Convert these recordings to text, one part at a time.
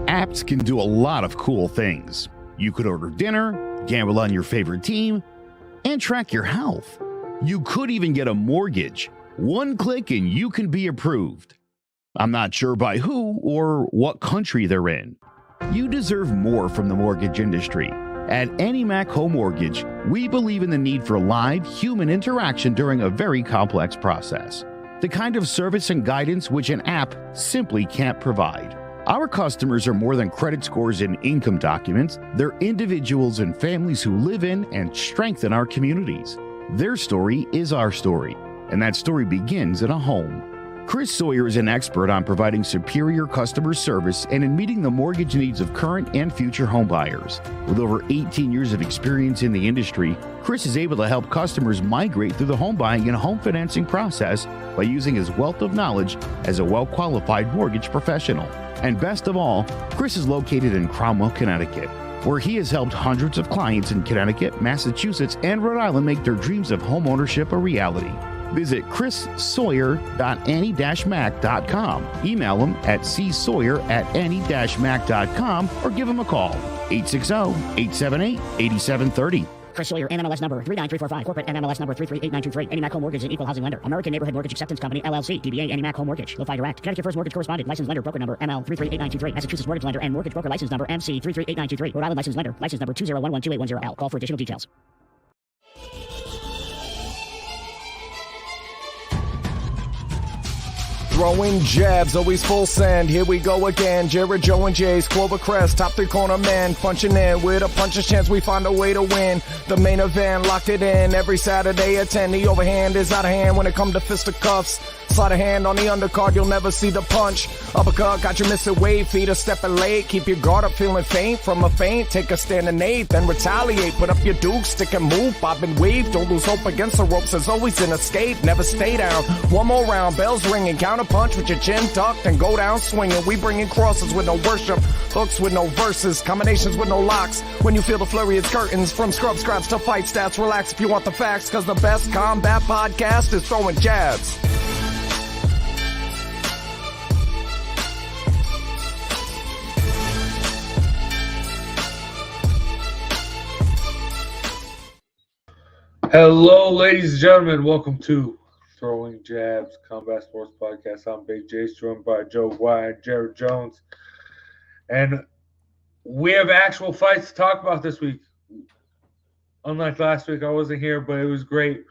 Apps can do a lot of cool things. You could order dinner, gamble on your favorite team, and track your health. You could even get a mortgage. One click and you can be approved. I'm not sure by who or what country they're in. You deserve more from the mortgage industry. At AnyMac Home Mortgage, we believe in the need for live human interaction during a very complex process. The kind of service and guidance which an app simply can't provide. Our customers are more than credit scores and income documents. They're individuals and families who live in and strengthen our communities. Their story is our story, and that story begins in a home. Chris Sawyer is an expert on providing superior customer service and in meeting the mortgage needs of current and future homebuyers. With over 18 years of experience in the industry, Chris is able to help customers migrate through the home buying and home financing process by using his wealth of knowledge as a well-qualified mortgage professional. And best of all, Chris is located in Cromwell, Connecticut, where he has helped hundreds of clients in Connecticut, Massachusetts, and Rhode Island make their dreams of homeownership a reality. Visit chrissawyer.any-mac.com. Email him at csawyer@any-mac.com or give him a call, 860-878-8730. Chris Sawyer, NMLS number 39345, corporate NMLS number 338923. AnyMac Home Mortgage is an equal housing lender. American Neighborhood Mortgage Acceptance Company, LLC. DBA AnyMac Home Mortgage. Notify Direct. Connecticut First Mortgage Correspondent. License lender. Broker number ML 338923. Massachusetts Mortgage Lender and Mortgage Broker License number MC 338923. Rhode Island License Lender. License number 201128110L. Call for additional details. Throwing jabs, always full send. Here we go again. Jared, Joe, and Jay's Clover Crest, top three corner men, punching in with a puncher's chance. We find a way to win. The main event, locked it in every Saturday at 10. The overhand is out of hand when it comes to fisticuffs. Slide a hand on the undercard, you'll never see the punch. Uppercut, got you missing weight, feet are stepping late. Keep your guard up, feeling faint from a feint. Take a stand and eight, then retaliate. Put up your duke, stick and move, bob and weave. Don't lose hope against the ropes, there's always an escape. Never stay down. One more round, bells ringing, counter punch with your chin tucked and go down swinging. We bringing crosses with no worship, hooks with no verses, combinations with no locks. When you feel the flurry, it's curtains. From scrub scraps to fight stats, relax if you want the facts, cause the best combat podcast is throwing jabs. Hello, ladies and gentlemen. Welcome to Throwing Jabs Combat Sports Podcast. I'm Big J, joined by Joe White and Jared Jones. And we have actual fights to talk about this week. Unlike last week, I wasn't here, but it was great.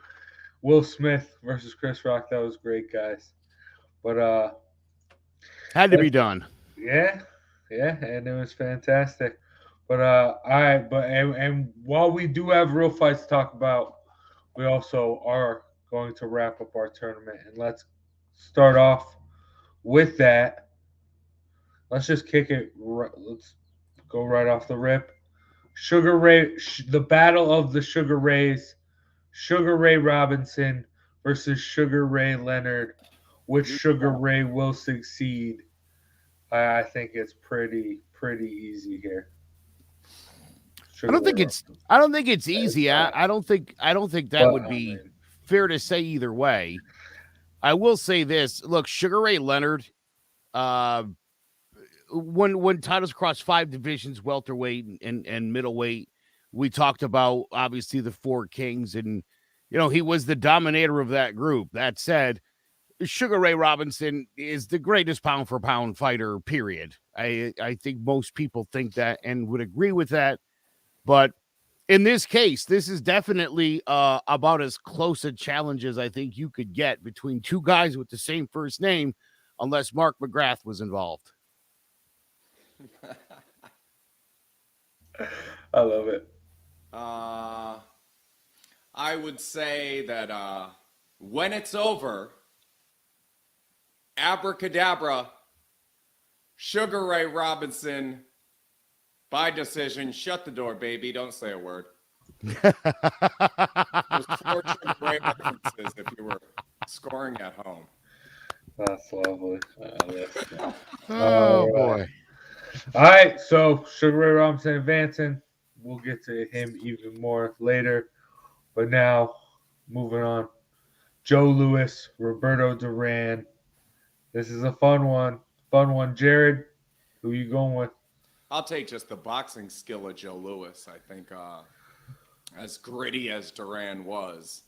Will Smith versus Chris Rock. That was great, guys. But Had to be done. Yeah, and it was fantastic. But all right, and while we do have real fights to talk about, we also are going to wrap up our tournament. And let's start off with that. Let's just kick it. Let's go right off the rip. Sugar Ray, the battle of the Sugar Rays. Sugar Ray Robinson versus Sugar Ray Leonard. Which Sugar Ray will succeed? I think it's pretty easy here. I don't think it's easy. I don't think that would be fair to say either way. I will say this. Look, Sugar Ray Leonard, when titles crossed 5 divisions, welterweight and middleweight, we talked about obviously the 4 kings, and he was the dominator of that group. That said, Sugar Ray Robinson is the greatest pound for pound fighter, period. I think most people think that and would agree with that. But in this case, this is definitely about as close a challenge as I think you could get between 2 guys with the same first name, unless Mark McGrath was involved. I love it. I would say that when it's over, abracadabra, Sugar Ray Robinson, by decision, shut the door, baby. Don't say a word. There's 4 Sugar Ray references if you were scoring at home. That's lovely. Oh, boy. All right, so Sugar Ray Robinson advancing. We'll get to him even more later. But now, moving on. Joe Louis, Roberto Duran. This is a fun one. Jared, who you going with? I'll take just the boxing skill of Joe Louis. I think as gritty as Duran was,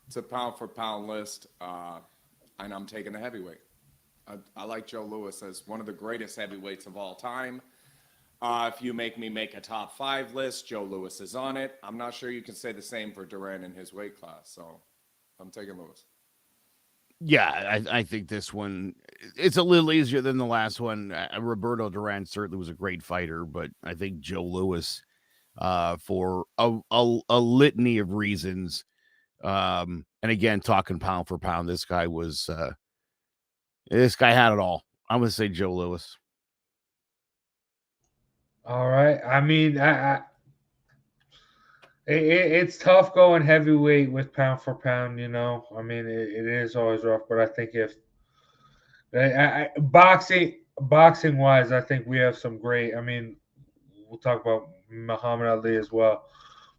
it's a pound for pound list, and I'm taking the heavyweight. I like Joe Louis as one of the greatest heavyweights of all time. If you make me make a top 5 list, Joe Louis is on it. I'm not sure you can say the same for Duran in his weight class, so I'm taking Louis. Yeah, I think this one, it's a little easier than the last one. Roberto Duran certainly was a great fighter, but I think Joe Louis, for a litany of reasons, and again, talking pound for pound, this guy had it all. I'm going to say Joe Louis. All right. I mean, it's tough going heavyweight with pound for pound. I mean, it is always rough. But I think if boxing wise, I think we have some great. I mean, we'll talk about Muhammad Ali as well,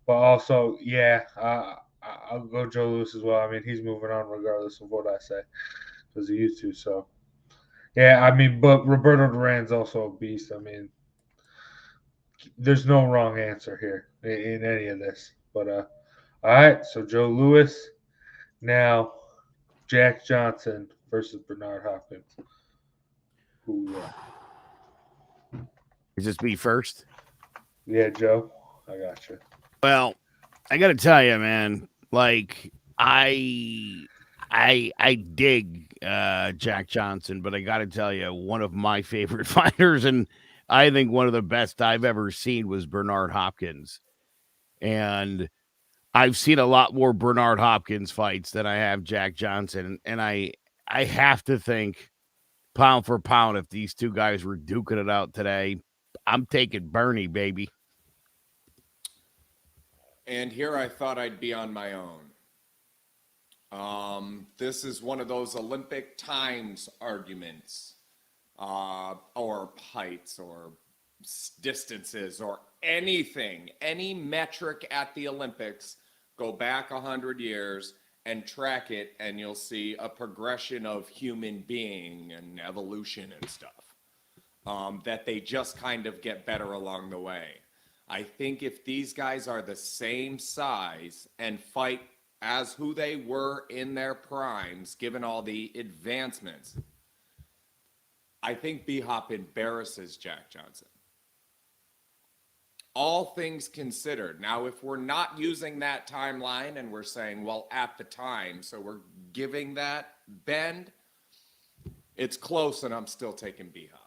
but also, yeah, I'll go Joe Louis as well. I mean, he's moving on regardless of what I say because he used to. So, yeah, I mean, but Roberto Duran's also a beast. I mean, there's no wrong answer here in any of this. But all right, so Joe Louis. Now, Jack Johnson versus Bernard Hopkins. Who we got? Is this me first? Yeah, Joe, I got you. Well, I got to tell you, man, like I dig Jack Johnson, but I got to tell you, one of my favorite fighters, and I think one of the best I've ever seen, was Bernard Hopkins. And I've seen a lot more Bernard Hopkins fights than I have Jack Johnson. And I have to think, pound for pound, if these two guys were duking it out today, I'm taking Bernie, baby. And here I thought I'd be on my own. This is one of those Olympic times arguments, or heights, or distances, or anything, any metric at the Olympics. Go back 100 years and track it, and you'll see a progression of human being and evolution and stuff. That they just kind of get better along the way. I think if these guys are the same size and fight as who they were in their primes, given all the advancements, I think B-Hop embarrasses Jack Johnson. All things considered. Now, if we're not using that timeline and we're saying, well, at the time, so we're giving that bend, it's close, and I'm still taking B-Hop.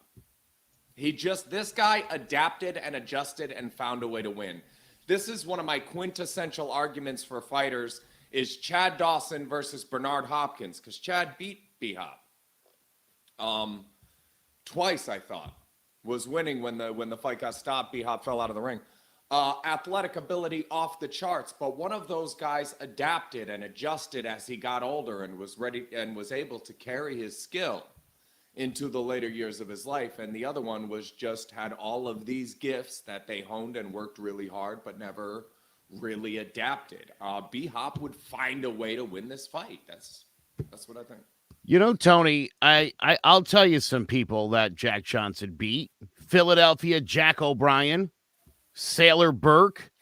This guy adapted and adjusted and found a way to win. This is one of my quintessential arguments for fighters, is Chad Dawson versus Bernard Hopkins, because Chad beat B-Hop. Twice, I thought. Was winning when the fight got stopped. B-Hop fell out of the ring. Athletic ability off the charts, but one of those guys adapted and adjusted as he got older and was ready and was able to carry his skill into the later years of his life, and the other one was just had all of these gifts that they honed and worked really hard but never really adapted. B-Hop would find a way to win this fight. That's what I think. You know, Tony, I'll tell you some people that Jack Johnson beat. Philadelphia Jack O'Brien, Sailor Burke,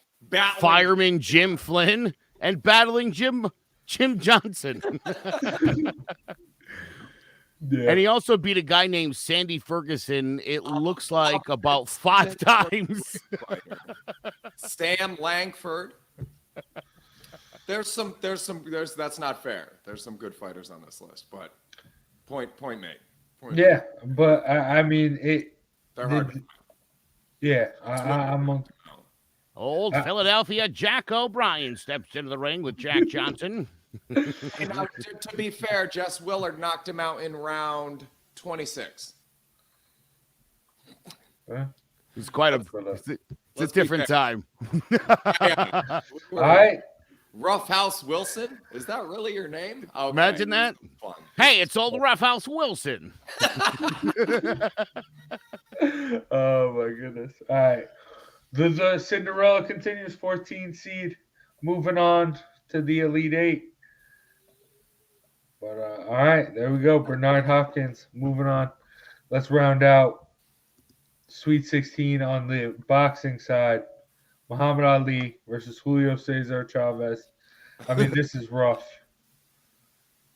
Fireman Jim Flynn, and Battling Jim Johnson. Yeah. And he also beat a guy named Sandy Ferguson, it looks like about 5 times. Sam Langford. That's not fair. There's some good fighters on this list, but point made. Yeah, but I mean it. They're hard. Yeah, I'm. Old Philadelphia Jack O'Brien steps into the ring with Jack Johnson. And now, to be fair, Jess Willard knocked him out in round 26. It's quite a different time. Yeah. All right. Roughhouse Wilson? Is that really your name? Okay. Imagine that. Fun. Hey, it's old Roughhouse Wilson. Oh my goodness. All right. The Cinderella continues, 14 seed, moving on to the Elite Eight. But all right, there we go. Bernard Hopkins moving on. Let's round out Sweet 16 on the boxing side. Muhammad Ali versus Julio Cesar Chavez. I mean, this is rough.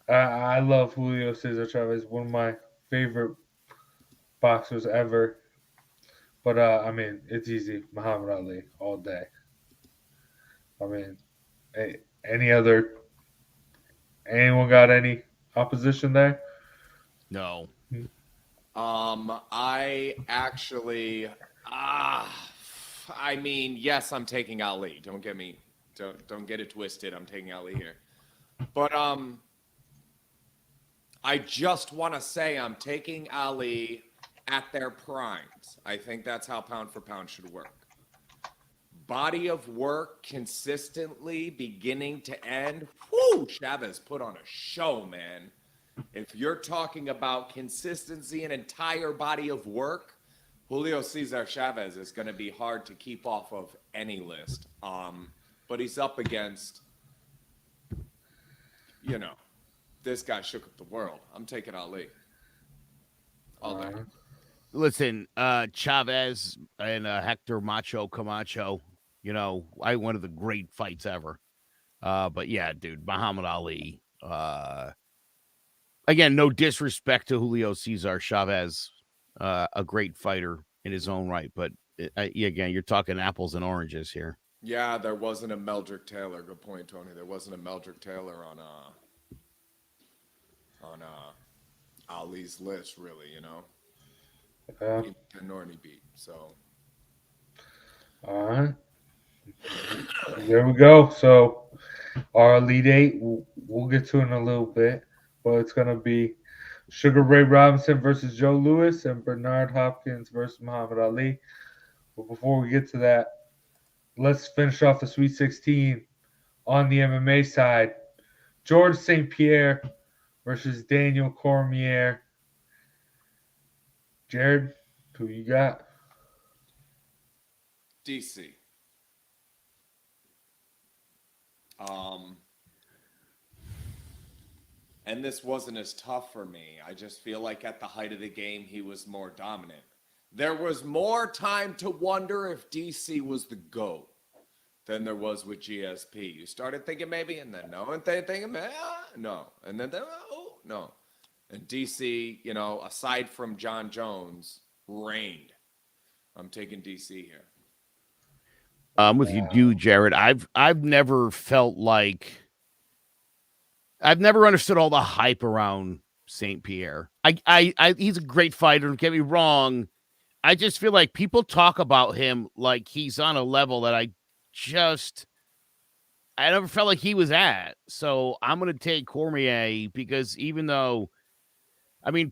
I love Julio Cesar Chavez, one of my favorite boxers ever. But I mean, it's easy. Muhammad Ali all day. I mean, anyone got any opposition there? No. I actually, I mean, yes, I'm taking Ali. Don't get it twisted. I'm taking Ali here, but I just want to say I'm taking Ali at their primes. I think that's how pound for pound should work. Body of work consistently, beginning to end. Whoo, Chavez put on a show, man. If you're talking about consistency and entire body of work, Julio Cesar Chavez is going to be hard to keep off of any list. But he's up against, this guy shook up the world. I'm taking Ali. All day. Listen, Chavez and Hector Macho Camacho, one of the great fights ever. But yeah, dude, Muhammad Ali. Again, no disrespect to Julio Cesar Chavez, a great fighter in his own right. But again, you're talking apples and oranges here. Yeah, there wasn't a Meldrick Taylor. Good point, Tony. There wasn't a Meldrick Taylor on Ali's list, really. Nor he beat. So. All right. There we go. So our Elite Eight, we'll get to in a little bit, but it's going to be Sugar Ray Robinson versus Joe Louis and Bernard Hopkins versus Muhammad Ali. But before we get to that, let's finish off the Sweet 16 on the MMA side. George St. Pierre versus Daniel Cormier. Jared, who you got? DC. And this wasn't as tough for me. I just feel like at the height of the game, he was more dominant. There was more time to wonder if DC was the GOAT than there was with GSP. You started thinking maybe, and then no, and then thinking, no, and then oh, no. And DC, aside from John Jones, reigned. I'm taking DC here. I'm with you, Jared. I've never felt like I've never understood all the hype around St. Pierre. He's a great fighter. Don't get me wrong. I just feel like people talk about him like he's on a level that I never felt like he was at. So I'm going to take Cormier because even though,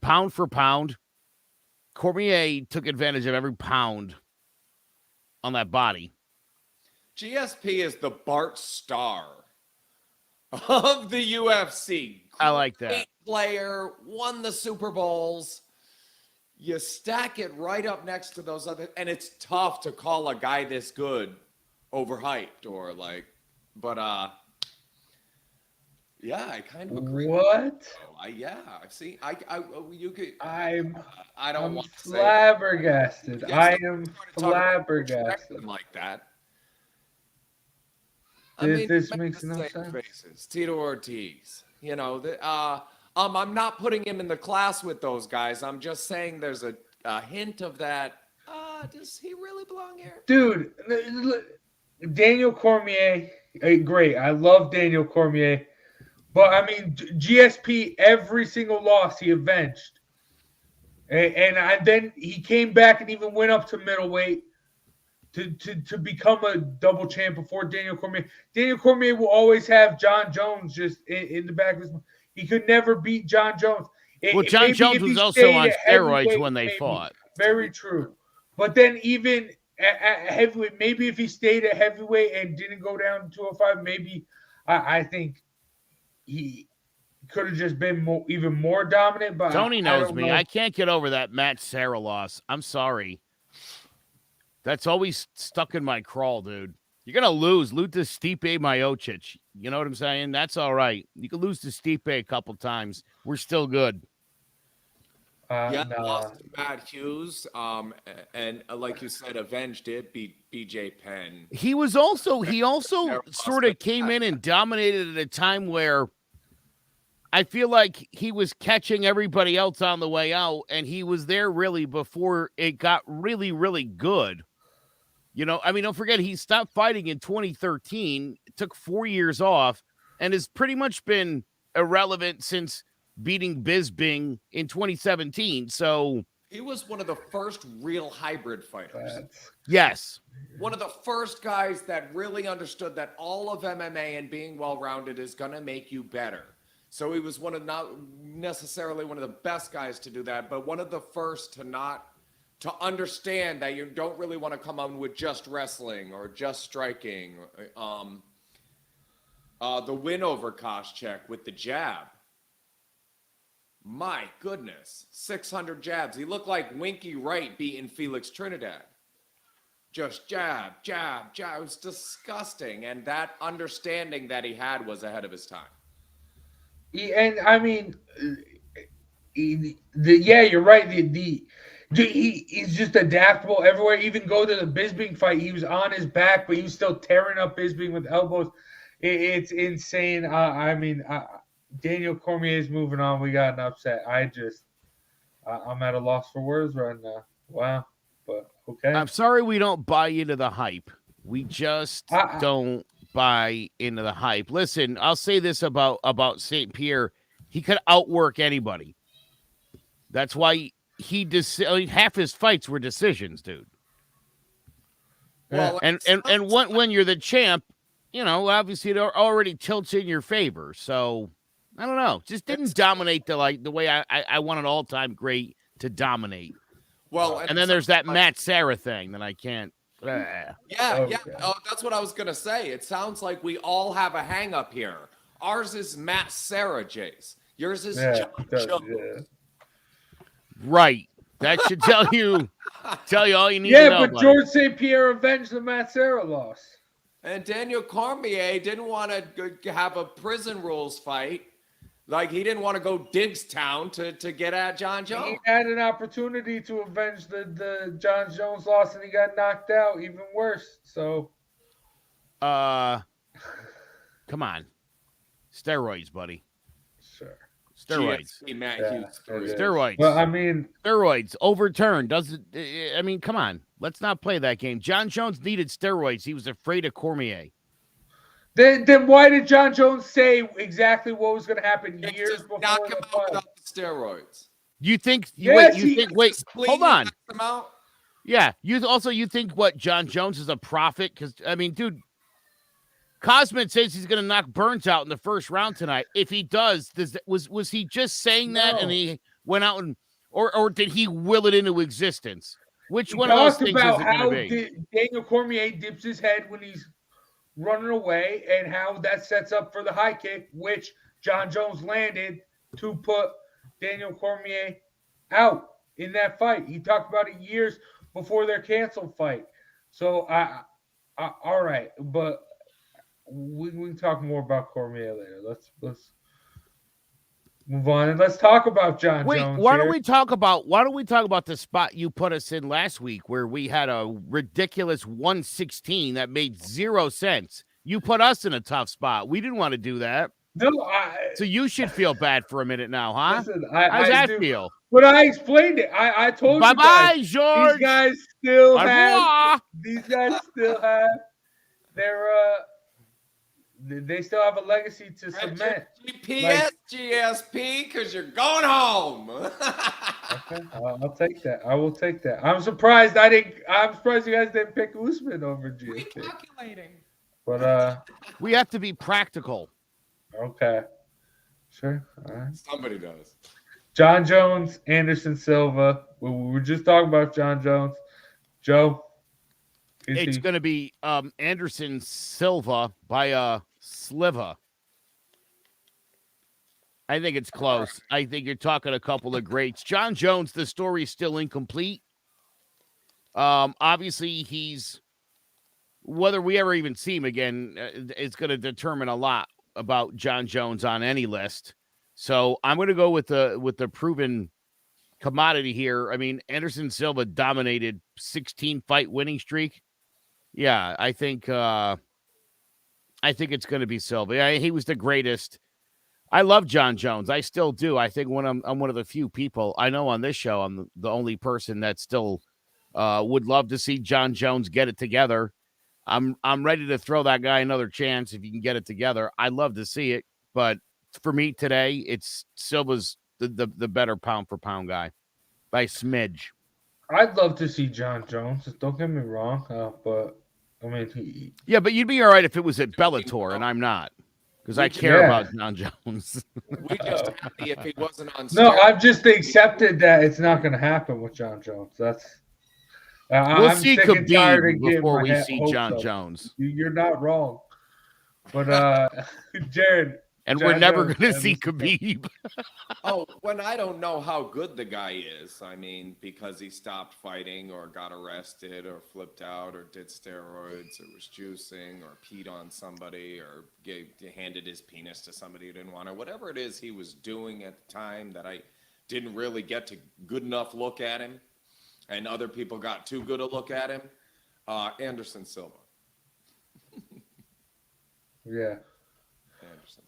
pound for pound, Cormier took advantage of every pound on that body. GSP is the Bart Starr of the UFC. I like that. Great player, won the Super Bowls. You stack it right up next to those other, and it's tough to call a guy this good overhyped or yeah, I kind of agree. What? You could. I'm want to say flabbergasted. Yes, I am flabbergasted. Like that. This makes no sense. Faces. Tito Ortiz. I'm not putting him in the class with those guys. I'm just saying there's a hint of that. Does he really belong here? Dude, Daniel Cormier, great. I love Daniel Cormier. But, GSP, every single loss he avenged. And then he came back and even went up to middleweight to become a double champ before Daniel Cormier. Daniel Cormier will always have John Jones just in the back of his mind. He could never beat John Jones. John Jones was also on steroids when they fought. Very true. But then even at heavyweight, maybe if he stayed at heavyweight and didn't go down to 205, maybe I think he could have just been even more dominant. But Tony knows me. I can't get over that Matt Serra loss. I'm sorry. That's always stuck in my crawl, dude. You're going to lose. Lose to Stipe Miocic. You know what I'm saying? That's all right. You can lose to Stipe a couple times. We're still good. Yeah, Nah. lost to Matt Hughes. And like you said, avenged it. Beat BJ Penn. He also sort of came in and dominated at a time where I feel like he was catching everybody else on the way out, and he was there really before it got really, really good. You know, I mean, don't forget, he stopped fighting in 2013, took 4 years off, and has pretty much been irrelevant since beating Bisbing in 2017. So he was one of the first real hybrid fighters. Yes. One of the first guys that really understood that all of MMA and being well-rounded is going to make you better. So he was not necessarily one of the best guys to do that, but one of the first to understand that you don't really want to come on with just wrestling or just striking. The win over Koscheck with the jab. My goodness, 600 jabs. He looked like Winky Wright beating Felix Trinidad. Just jab, jab, jab. It was disgusting. And that understanding that he had was ahead of his time. And I mean, yeah, you're right. He's just adaptable everywhere. Even go to the Bisbing fight, he was on his back, but he was still tearing up Bisbing with elbows. It's insane. I mean, Daniel Cormier is moving on. We got an upset. I'm at a loss for words right now. Wow. But okay. I'm sorry we don't buy into the hype. We just don't buy into the hype. Listen, I'll say this about St. Pierre. He could outwork anybody. That's why half his fights were decisions, dude. Well, and when you're the champ, you know, obviously it already tilts in your favor. So I don't know. Just didn't dominate the way I want an all-time great to dominate. Well, and then there's that Matt Sarah thing that I can't. Yeah. Oh, that's what I was gonna say. It sounds like we all have a hang up here. Ours is Matt Sarah, Jace. Yours is John Jones. Yeah. Right. That should tell you all you need to know. Yeah, but buddy. George St. Pierre avenged the Matt Sarah loss. And Daniel Cormier didn't want to have a prison rules fight. Like, he didn't want to go Diggstown to get at John Jones. He had an opportunity to avenge the John Jones loss, and he got knocked out. Even worse. So, come on, steroids, buddy. Sure. Steroids. GSP, Matt Hughes. Steroids. Well, I mean, steroids overturned. Doesn't? I mean, come on. Let's not play that game. John Jones needed steroids. He was afraid of Cormier. Then why did John Jones say exactly what was going to happen years before knock him the out fight? without the steroids. You think? Yes, Wait. Hold on. Him out? Yeah. You think what John Jones is a prophet? Because I mean, dude, Cosman says he's going to knock Burns out in the first round tonight. If he does, was he just saying that and he went out and or did he will it into existence? Which one of those things is it going to be? Daniel Cormier dips his head when he's running away, and how that sets up for the high kick, which John Jones landed to put Daniel Cormier out in that fight. He talked about it years before their canceled fight. So, all right, but we can talk more about Cormier later. Let's move on and let's talk about John Jones. Why don't we talk about the spot you put us in last week where we had a ridiculous 116 that made 0 sense. You put us in a tough spot. We didn't want to do that. No, so you should feel bad for a minute now, huh? Listen, How's that feel? But I explained it. I told you Bye-bye, George. These guys still have their they still have a legacy to cement. GPS, GSP, because you're going home. Okay, I'll take that. I will take that. I'm surprised you guys didn't pick Usman over GSP. Recalculating. But we have to be practical. Okay. Sure. All right. Somebody does. John Jones, Anderson Silva. We were just talking about John Jones. Joe. It's going to be Anderson Silva by Sliva. I think it's close. I think you're talking a couple of greats. John Jones, the story is still incomplete. Obviously, whether we ever even see him again, it's going to determine a lot about John Jones on any list. So I'm going to go with the proven commodity here. I mean, Anderson Silva dominated 16-fight winning streak. Yeah, I think it's going to be Silva. Yeah, he was the greatest. I love John Jones. I still do. I think when I'm one of the few people I know on this show, I'm the only person that still would love to see John Jones get it together. I'm ready to throw that guy another chance if you can get it together. I'd love to see it, but for me today, it's Silva's the better pound for pound guy by a smidge. I'd love to see John Jones. Don't get me wrong, but I mean, Yeah, but you'd be all right if it was at Bellator, and I'm not, because I care about John Jones. We just happy if he wasn't on. No, I've just accepted that it's not going to happen with John Jones. That's we'll I'm see sick and tired of Khabib getting before my we see John up. Jones. You're not wrong, but Jared. And John we're never Jones, going to see Khabib. Oh, when I don't know how good the guy is, I mean, because he stopped fighting or got arrested or flipped out or did steroids or was juicing or peed on somebody or handed his penis to somebody who didn't want it, whatever it is he was doing at the time that I didn't really get to good enough look at him and other people got too good a look at him, Anderson Silva. Yeah.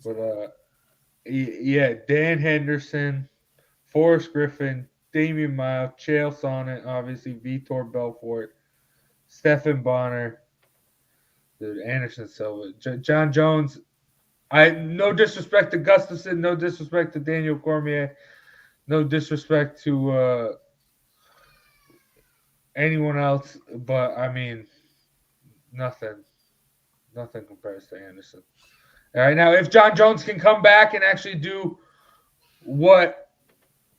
But yeah, Dan Henderson, Forrest Griffin, Damian Mile, Chael Sonnen, obviously Vitor Belfort, Stephan Bonner, dude, Anderson Silva, John Jones. No disrespect to Gustafsson, no disrespect to Daniel Cormier, no disrespect to anyone else, but I mean, nothing compares to Anderson. All right, now if John Jones can come back and actually do what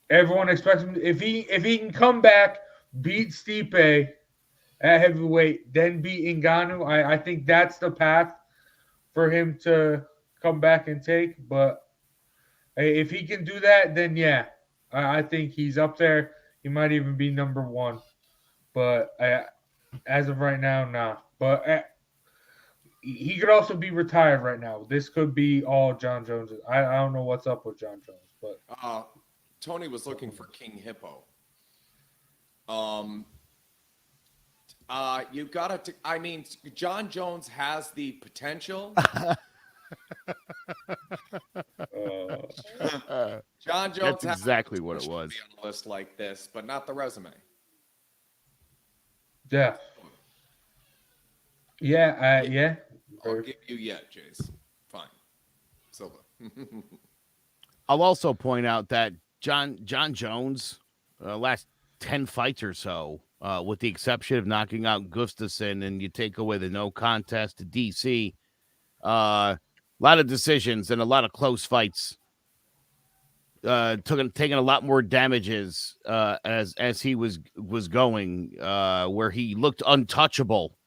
everyone expects him to, if he can come back, beat Stipe at heavyweight, then beat Ngannou, I think that's the path for him to come back and take. But if he can do that, then yeah, I think he's up there. He might even be number one. But as of right now, nah. But he could also be retired right now. This could be all John Jones. I don't know what's up with John Jones, but Tony was looking for King Hippo. You gotta. I mean, John Jones has the potential. John Jones. That's exactly what it was. To be on a list like this, but not the resume. Yeah. Yeah. I'll give you Jace. Fine. Silva. I'll also point out that John Jones, last 10 fights or so, with the exception of knocking out Gustafsson, and you take away the no contest to DC, a lot of decisions and a lot of close fights. Taking a lot more damages as he was going, where he looked untouchable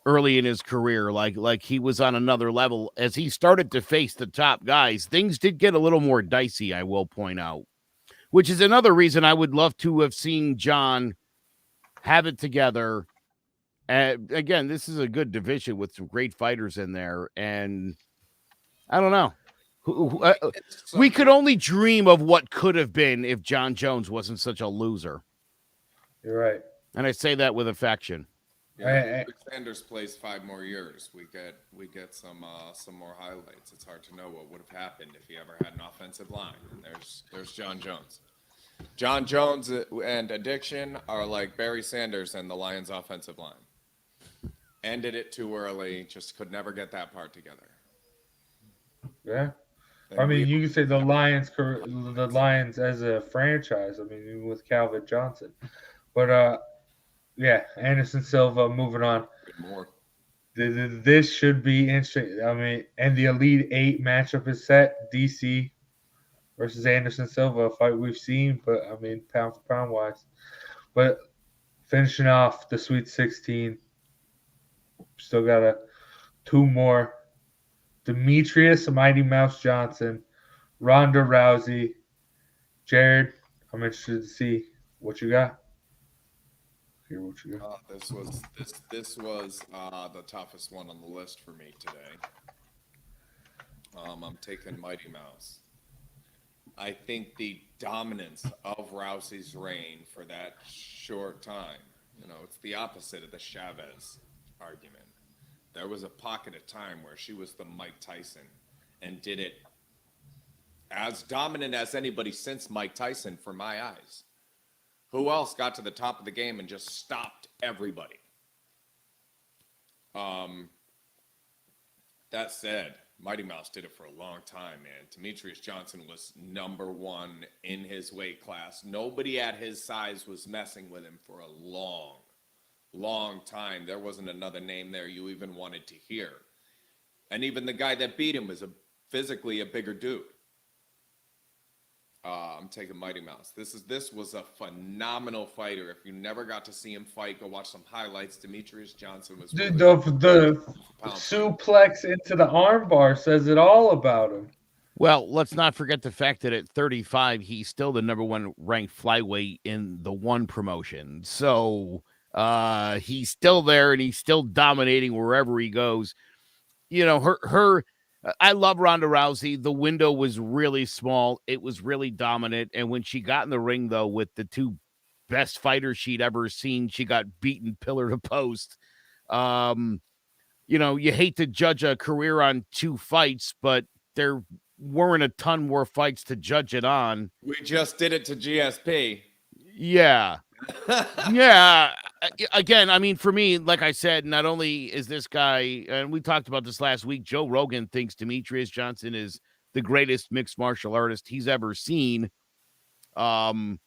early in his career, like he was on another level. As he started to face the top guys, things did get a little more dicey, I will point out, which is another reason I would love to have seen John have it together. Again, this is a good division with some great fighters in there, and I don't know. We could only dream of what could have been if John Jones wasn't such a loser. You're right. And I say that with affection. Yeah, Sanders plays 5 more years. We get some more highlights. It's hard to know what would have happened if he ever had an offensive line. And there's John Jones. John Jones and addiction are like Barry Sanders and the Lions' offensive line. Ended it too early. Just could never get that part together. Yeah. I mean, you could say the Lions as a franchise. I mean, even with Calvin Johnson. But yeah, Anderson Silva, moving on. More. This should be interesting. I mean, and the Elite 8 matchup is set. DC versus Anderson Silva, a fight we've seen, but I mean, pound for pound wise. But finishing off the Sweet 16, still got 2 more. Demetrius Mighty Mouse Johnson, Ronda Rousey. Jared, I'm interested to see what you got. Hear what you got. This was the toughest one on the list for me today. I'm taking Mighty Mouse. I think the dominance of Rousey's reign for that short time, it's the opposite of the Chavez argument. There was a pocket of time where she was the Mike Tyson and did it as dominant as anybody since Mike Tyson, for my eyes. Who else got to the top of the game and just stopped everybody? That said, Mighty Mouse did it for a long time, man. Demetrius Johnson was number one in his weight class. Nobody at his size was messing with him for a long time. There wasn't another name there you even wanted to hear. And even the guy that beat him was physically a bigger dude. I'm taking Mighty Mouse. This was a phenomenal fighter. If you never got to see him fight, go watch some highlights. Demetrius Johnson was the suplex into the armbar says it all about him. Well, let's not forget the fact that at 35, he's still the number one ranked flyweight in the one promotion. So he's still there and he's still dominating wherever he goes. I love Ronda Rousey. The window was really small. It was really dominant. And when she got in the ring, though, with the two best fighters she'd ever seen, she got beaten pillar to post. You hate to judge a career on two fights, but there weren't a ton more fights to judge it on. We just did it to GSP. Yeah. Yeah. Again, I mean, for me, like I said, not only is this guy, and we talked about this last week, Joe Rogan thinks Demetrius Johnson is the greatest mixed martial artist he's ever seen. Joe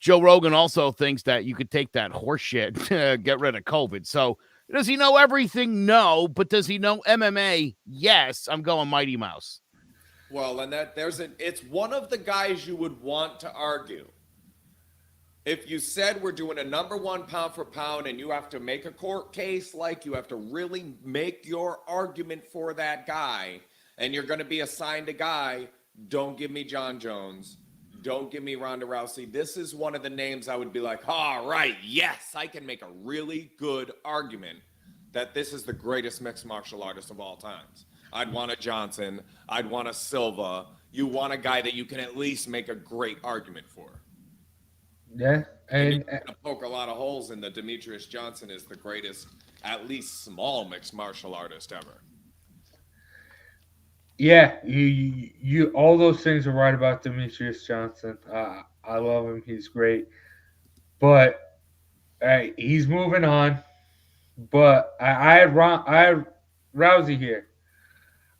Rogan also thinks that you could take that horse shit, get rid of COVID. So does he know everything? No. But does he know MMA? Yes. I'm going Mighty Mouse. Well, and it's one of the guys you would want to argue. If you said we're doing a number one pound for pound and you have to make a court case, like you have to really make your argument for that guy, and you're going to be assigned a guy, don't give me John Jones. Don't give me Ronda Rousey. This is one of the names I would be like, all right, yes, I can make a really good argument that this is the greatest mixed martial artist of all times. I'd want a Johnson. I'd want a Silva. You want a guy that you can at least make a great argument for. Yeah, and you're gonna poke a lot of holes in the Demetrius Johnson is the greatest, at least small mixed martial artist ever. Yeah, you all those things are right about Demetrius Johnson. I love him; he's great. But he's moving on. But I had Rousey here.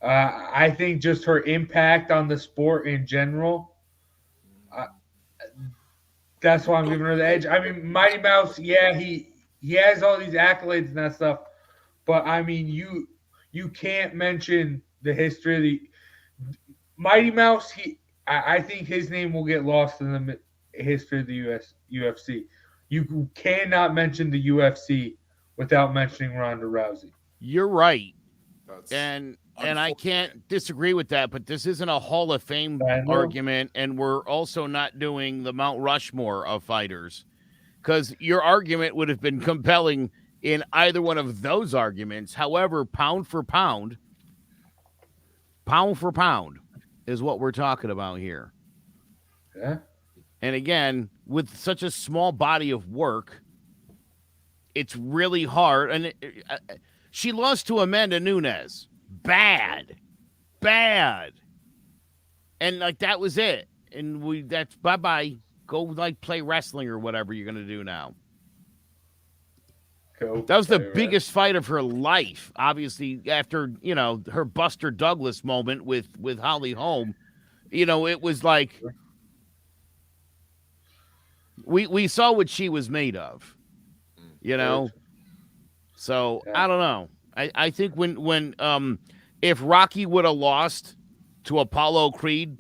I think just her impact on the sport in general. That's why I'm giving her the edge. I mean, Mighty Mouse, yeah, he has all these accolades and that stuff, but I mean, you can't mention the history of the Mighty Mouse. I think his name will get lost in the history of the UFC. You cannot mention the UFC without mentioning Ronda Rousey. You're right, and I can't disagree with that, but this isn't a Hall of Fame argument, and we're also not doing the Mount Rushmore of fighters, because your argument would have been compelling in either one of those arguments. However, pound for pound is what we're talking about here. Yeah. And again, with such a small body of work, it's really hard. And she lost to Amanda Nunes. Bad. And like that was it. And that's bye-bye. Go like play wrestling or whatever you're gonna do now. That was the biggest fight of her life. Obviously, after her Buster Douglas moment with Holly Holm, it was like we saw what she was made of. So I don't know. I think when if Rocky would have lost to Apollo Creed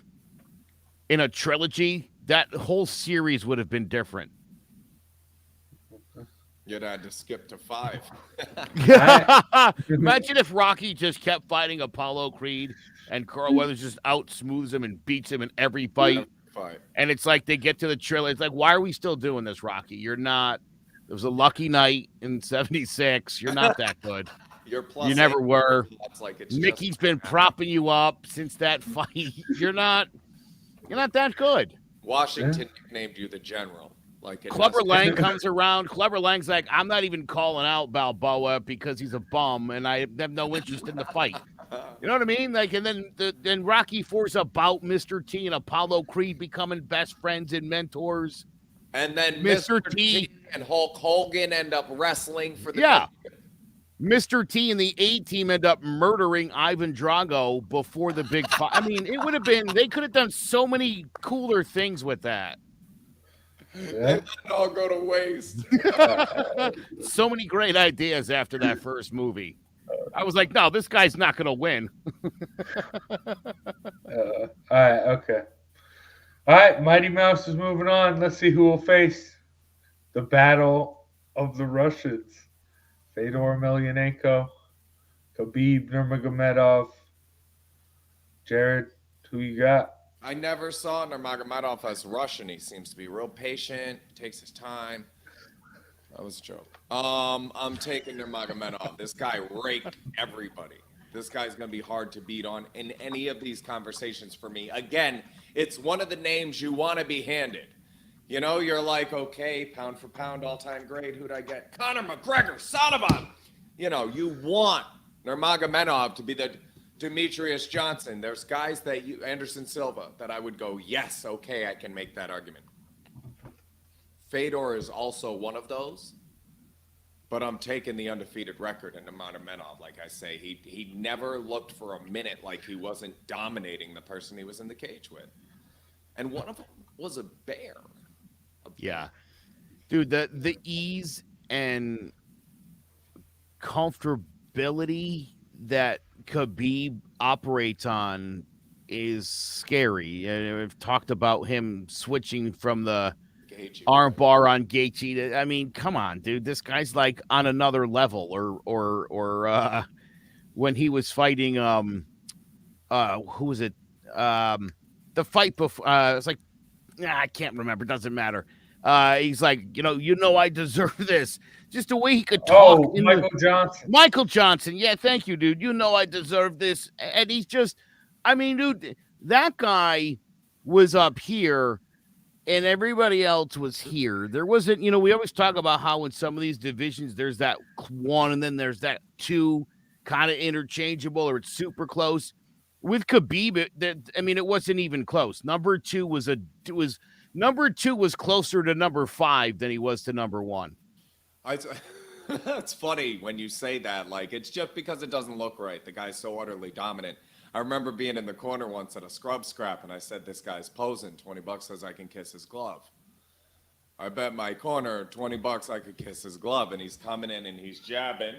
in a trilogy, that whole series would have been different. You'd had to skip to 5. Imagine if Rocky just kept fighting Apollo Creed and Carl Weathers just out-smooths him and beats him in every fight. And it's like they get to the trilogy. It's like, why are we still doing this, Rocky? You're not. It was a lucky night in 76. You're not that good. You never were. Mickey's been propping you up since that fight. You're not. You're not that good. Washington nicknamed you the general. Like Clubber Lang comes around. Clubber Lang's like, I'm not even calling out Balboa because he's a bum and I have no interest in the fight. You know what I mean? Like, and then Rocky IV's about Mr. T and Apollo Creed becoming best friends and mentors. And then Mr. T and Hulk Hogan end up wrestling for the Mr. T and the A-Team end up murdering Ivan Drago before the big fight. I mean, it would have been, they could have done so many cooler things with that. Yeah. And all go to waste. So many great ideas after that first movie. I was like, no, this guy's not going to win. All right, okay. All right, Mighty Mouse is moving on. Let's see who will face the Battle of the Russians. Fedor Emelianenko, Khabib Nurmagomedov. Jared, who you got? I never saw Nurmagomedov as Russian. He seems to be real patient, takes his time. That was a joke. I'm taking Nurmagomedov. This guy raked everybody. This guy's going to be hard to beat on in any of these conversations for me. Again, it's one of the names you want to be handed. You know, you're like, okay, pound for pound, all-time great. Who'd I get? Conor McGregor, son of a... You know, you want Nurmagomedov to be the Demetrius Johnson. There's guys that you... Anderson Silva, that I would go, yes, okay, I can make that argument. Fedor is also one of those, but I'm taking the undefeated record in Nurmagomedov. Like I say, he never looked for a minute like he wasn't dominating the person he was in the cage with. And one of them was a bear. Yeah. Dude, the ease and comfortability that Khabib operates on is scary. And we've talked about him switching from the arm bar on Gaethje. I mean, come on, dude. This guy's like on another level. Or when he was fighting who was it? The fight before it's like I can't remember, doesn't matter. He's like, you know I deserve this. Just the way he could talk. Oh, Johnson. Michael Johnson. Yeah, thank you, dude. You know I deserve this. And he's just, I mean, dude, that guy was up here and everybody else was here. There wasn't, we always talk about how in some of these divisions there's that 1 and then there's that 2 kind of interchangeable or it's super close. With Khabib, it wasn't even close. Number 2 was closer to number 5 than he was to number 1. It's funny when you say that. Like, it's just because it doesn't look right. The guy's so utterly dominant. I remember being in the corner once at a scrub scrap, and I said, this guy's posing. $20 says I can kiss his glove. I bet my corner, $20 I could kiss his glove, and he's coming in and he's jabbing,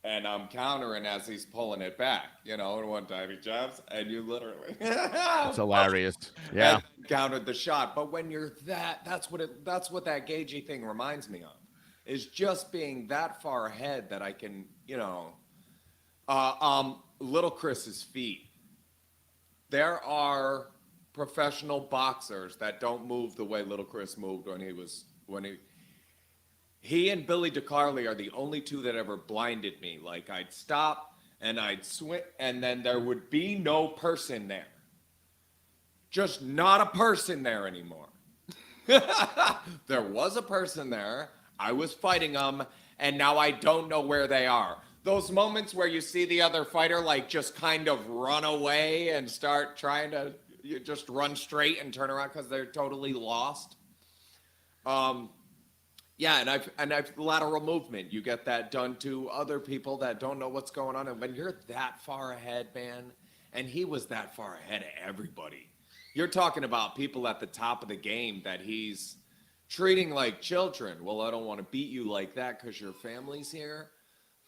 and I'm countering as he's pulling it back. And one time he jabs, and you literally... That's hilarious. Yeah. And countered the shot. But when you're that's what that Gaethje thing reminds me of, is just being that far ahead that I can, Little Chris's feet. There are professional boxers that don't move the way Little Chris moved when he and Billy DeCarli are the only two that ever blinded me. Like, I'd stop and I'd swing and then there would be no person there. Just not a person there anymore. There was a person there. I was fighting them and now I don't know where they are. Those moments where you see the other fighter like just kind of run away and start trying to just run straight and turn around because they're totally lost. Yeah, and I've lateral movement. You get that done to other people that don't know what's going on. And when you're that far ahead, man, and he was that far ahead of everybody. You're talking about people at the top of the game that he's treating like children. Well, I don't want to beat you like that because your family's here.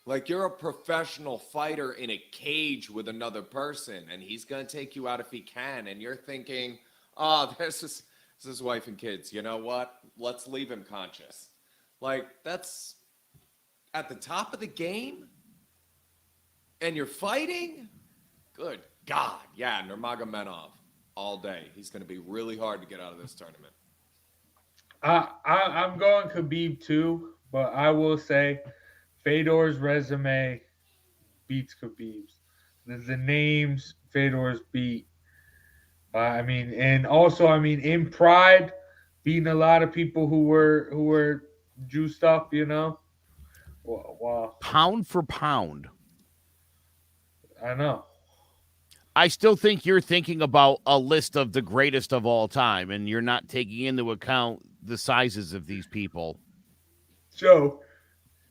Like, you're a professional fighter in a cage with another person, and he's going to take you out if he can. And you're thinking, oh, this is his wife and kids. You know what? Let's leave him conscious. Like, that's at the top of the game? And you're fighting? Good God. Yeah, Nurmagomedov all day. He's going to be really hard to get out of this tournament. I'm going Khabib too, but I will say Fedor's resume beats Khabib's. The names Fedor's beat I mean, and also, I mean, in Pride, beating a lot of people who were juiced up, you know. Wow, Pound for pound, I know. I still think you're thinking about a list of the greatest of all time, and you're not taking into account the sizes of these people. Joe,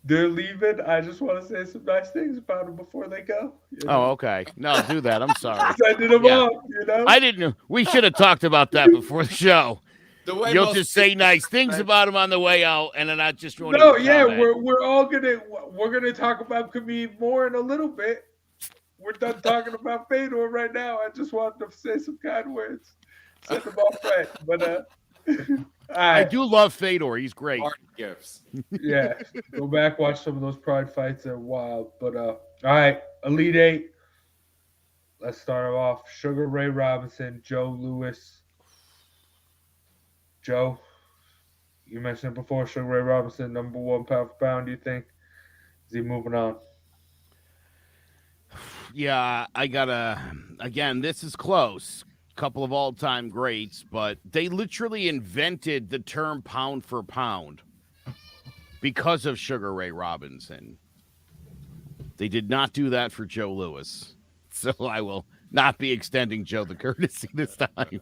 they're leaving. I just want to say some nice things about them before they go. You Oh, know, okay. No, do that. I'm sorry. sending them Yeah. off. You know. I didn't know. We should have talked about that before the show. The way You'll most just say people nice things say- about him on the way out, and then I just won't No, even yeah, comment. we're gonna talk about Khabib more in a little bit. We're done talking about Fedor right now. I just wanted to say some kind words. Send them off right. But all I right. do love Fedor. He's great. Party gifts. Yeah, go back, watch some of those Pride fights. They're wild. But all right, Elite Eight. Let's start off. Sugar Ray Robinson, Joe Louis. Joe, you mentioned it before. Sugar Ray Robinson, number one pound for pound. Do you think is he moving on? Yeah, I gotta. Again, this is close. Couple of all-time greats, but they literally invented the term pound for pound because of Sugar Ray Robinson. They did not do that for Joe Louis. So I will not be extending Joe the courtesy this time.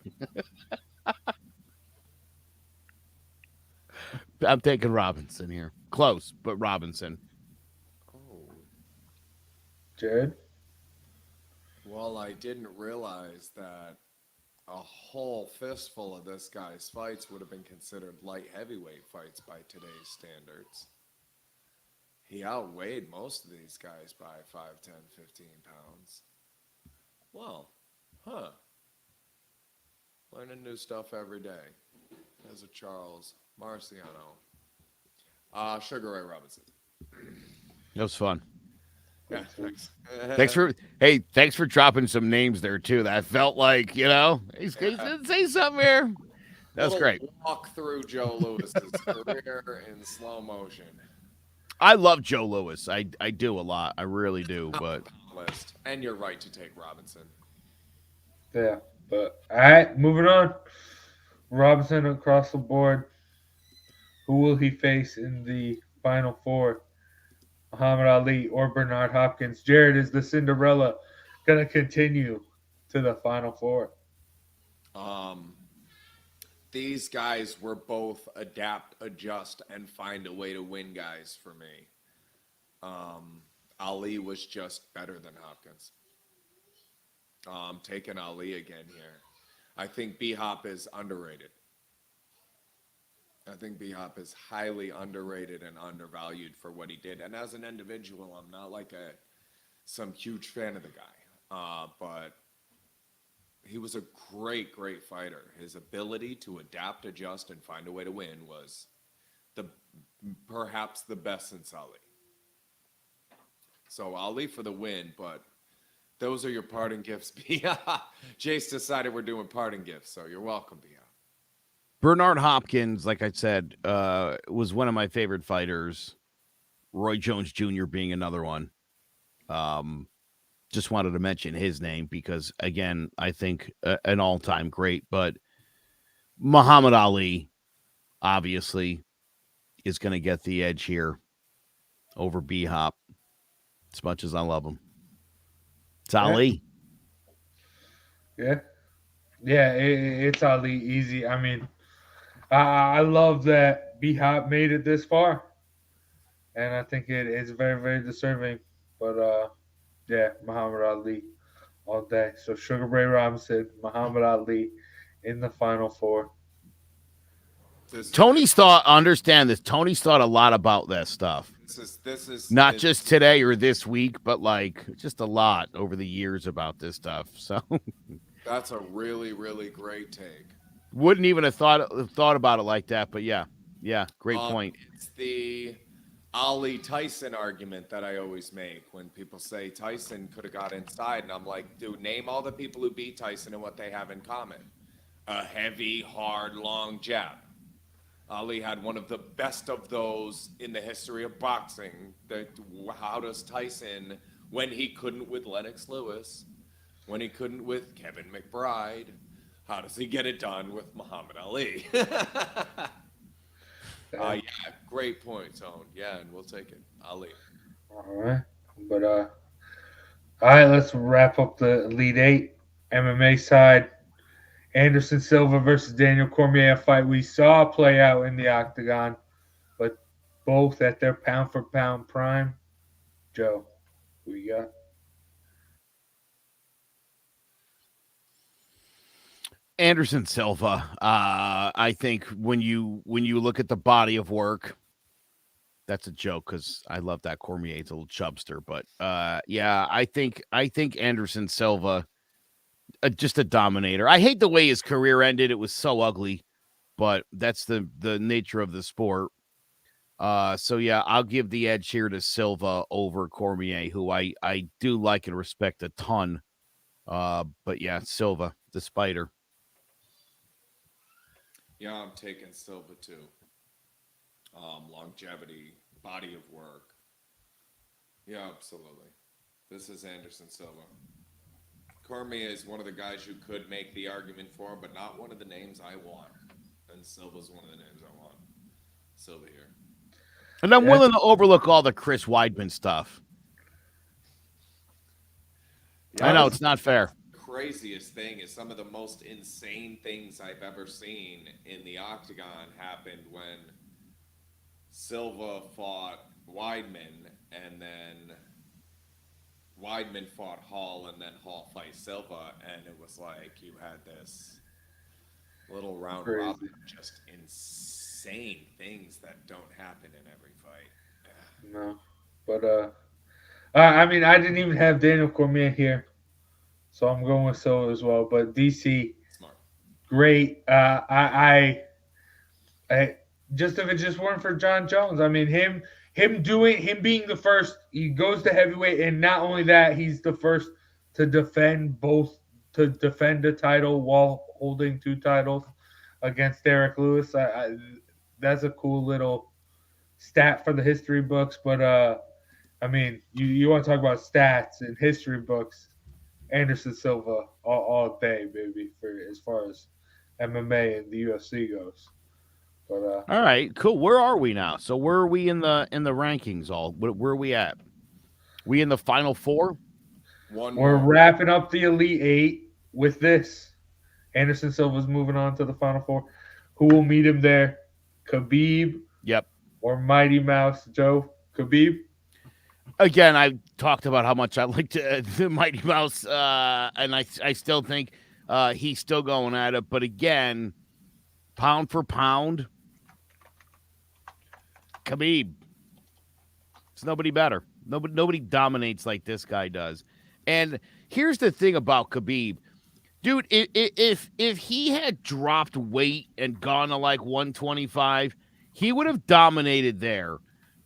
I'm taking Robinson here. Close, but Robinson. Oh, Jared. well, I didn't realize that a whole fistful of this guy's fights would have been considered light heavyweight fights by today's standards. He outweighed most of these guys by 5, 10, 15 pounds. Well, huh. Learning new stuff every day. As a Charles Marciano. Sugar Ray Robinson. That was fun. Yeah, thanks. Thanks for dropping some names there too. That felt like, he's gonna say something here. That was great. Walk through Joe Louis's career in slow motion. I love Joe Louis. I do a lot. I really do. But List. And you're right to take Robinson. Yeah, but all right, moving on. Robinson across the board. Who will he face in the final four? Muhammad Ali or Bernard Hopkins? Jared, is the Cinderella going to continue to the final four? These guys were both adapt, adjust, and find a way to win guys for me. Ali was just better than Hopkins. Taking Ali again here. I think B-Hop is underrated. I think B-Hop is highly underrated and undervalued for what he did. And as an individual, I'm not like some huge fan of the guy. But he was a great, great fighter. His ability to adapt, adjust, and find a way to win was perhaps the best since Ali. So Ali for the win, but those are your parting gifts. Jace decided we're doing parting gifts, so you're welcome, Bia. Bernard Hopkins, like I said, was one of my favorite fighters. Roy Jones Jr. being another one. Just wanted to mention his name because, again, I think an all-time great. But Muhammad Ali, obviously, is going to get the edge here over B-Hop, as much as I love him. It's Ali. Yeah. Yeah, it's Ali easy. I mean, I love that B-Hop made it this far. And I think it is very, very deserving. But, yeah, Muhammad Ali all day. So Sugar Ray Robinson, Muhammad Ali in the final four. Tony's understand this. Tony's thought a lot about that stuff. This is not just today or this week, but like just a lot over the years about this stuff. So that's a really, really great take. Wouldn't even have thought about it like that, but yeah, great point. It's the Ali Tyson argument that I always make when people say Tyson could have got inside, and I'm like, dude, name all the people who beat Tyson and what they have in common: a heavy, hard, long jab. Ali had one of the best of those in the history of boxing. How does Tyson, when he couldn't with Lennox Lewis, when he couldn't with Kevin McBride, How does he get it done with Muhammad Ali? Yeah, great point, Tone. Yeah, and we'll take it. Ali. All right. But all right, let's wrap up the Elite Eight MMA side. Anderson Silva versus Daniel Cormier, a fight we saw play out in the octagon, but both at their pound for pound prime. Joe, who you got? Anderson Silva. I think when you look at the body of work, that's a joke because I love that Cormier's a little chubster, but yeah, I think Anderson Silva, just a dominator. I hate the way his career ended; it was so ugly, but that's the nature of the sport. So yeah, I'll give the edge here to Silva over Cormier, who I do like and respect a ton. But yeah, Silva, the Spider. Yeah, I'm taking Silva too. Longevity, body of work. Yeah, absolutely. This is Anderson Silva. Cormier is one of the guys you could make the argument for, but not one of the names I want. And Silva's one of the names I want. Silva here. And I'm willing to overlook all the Chris Weidman stuff. Yeah, I know it's not fair. Craziest thing is some of the most insane things I've ever seen in the octagon happened when Silva fought Weidman, and then Weidman fought Hall, and then Hall fight Silva, and it was like you had this little round robin, just insane things that don't happen in every fight. No, but I mean, I didn't even have Daniel Cormier here. So I'm going with Silva as well. But DC, Smart. Great. I just if it just weren't for John Jones, I mean him being the first, he goes to heavyweight, and not only that, he's the first to defend a title while holding two titles against Derek Lewis. That's a cool little stat for the history books. But I mean, you want to talk about stats and history books? Anderson Silva all day, baby, for as far as MMA and the UFC goes. But all right, cool. Where are we now? So where are we in the rankings? Where are we at? We in the final four? We're wrapping up the Elite Eight with this. Anderson Silva's moving on to the final four. Who will meet him there? Khabib. Yep. Or Mighty Mouse Joe? Khabib. Again, I talked about how much I liked the Mighty Mouse, and I still think he's still going at it. But again, pound for pound, Khabib. It's nobody better. Nobody dominates like this guy does. And here's the thing about Khabib. Dude, if he had dropped weight and gone to like 125, he would have dominated there.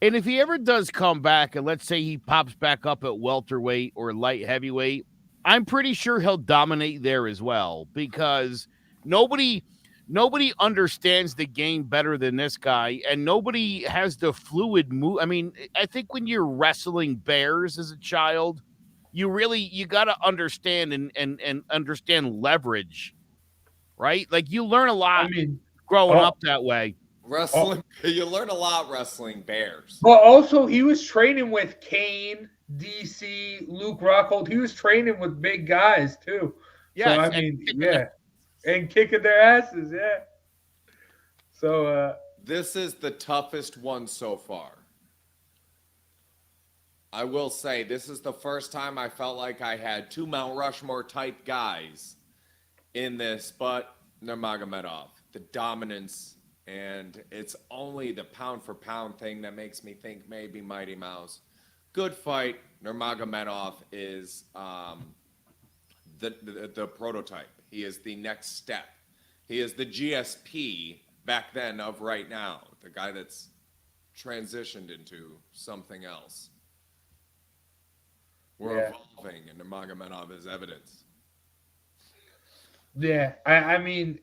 And if he ever does come back, and let's say he pops back up at welterweight or light heavyweight, I'm pretty sure he'll dominate there as well, because nobody understands the game better than this guy, and nobody has the fluid move. I mean, I think when you're wrestling bears as a child, you got to understand and understand leverage, right? Like you learn a lot growing up that way. Wrestling, you learn a lot wrestling bears. But also, he was training with Kane, DC, Luke Rockhold. He was training with big guys too. Yeah, so, I mean, and kicking their asses, yeah. So this is the toughest one so far. I will say this is the first time I felt like I had two Mount Rushmore type guys in this, but Nurmagomedov, the dominance. And it's only the pound for pound thing that makes me think maybe Mighty Mouse. Good fight. Nurmagomedov is the prototype. He is the next step. He is the GSP back then of right now. The guy that's transitioned into something else. We're evolving, and Nurmagomedov is evidence. Yeah, I mean,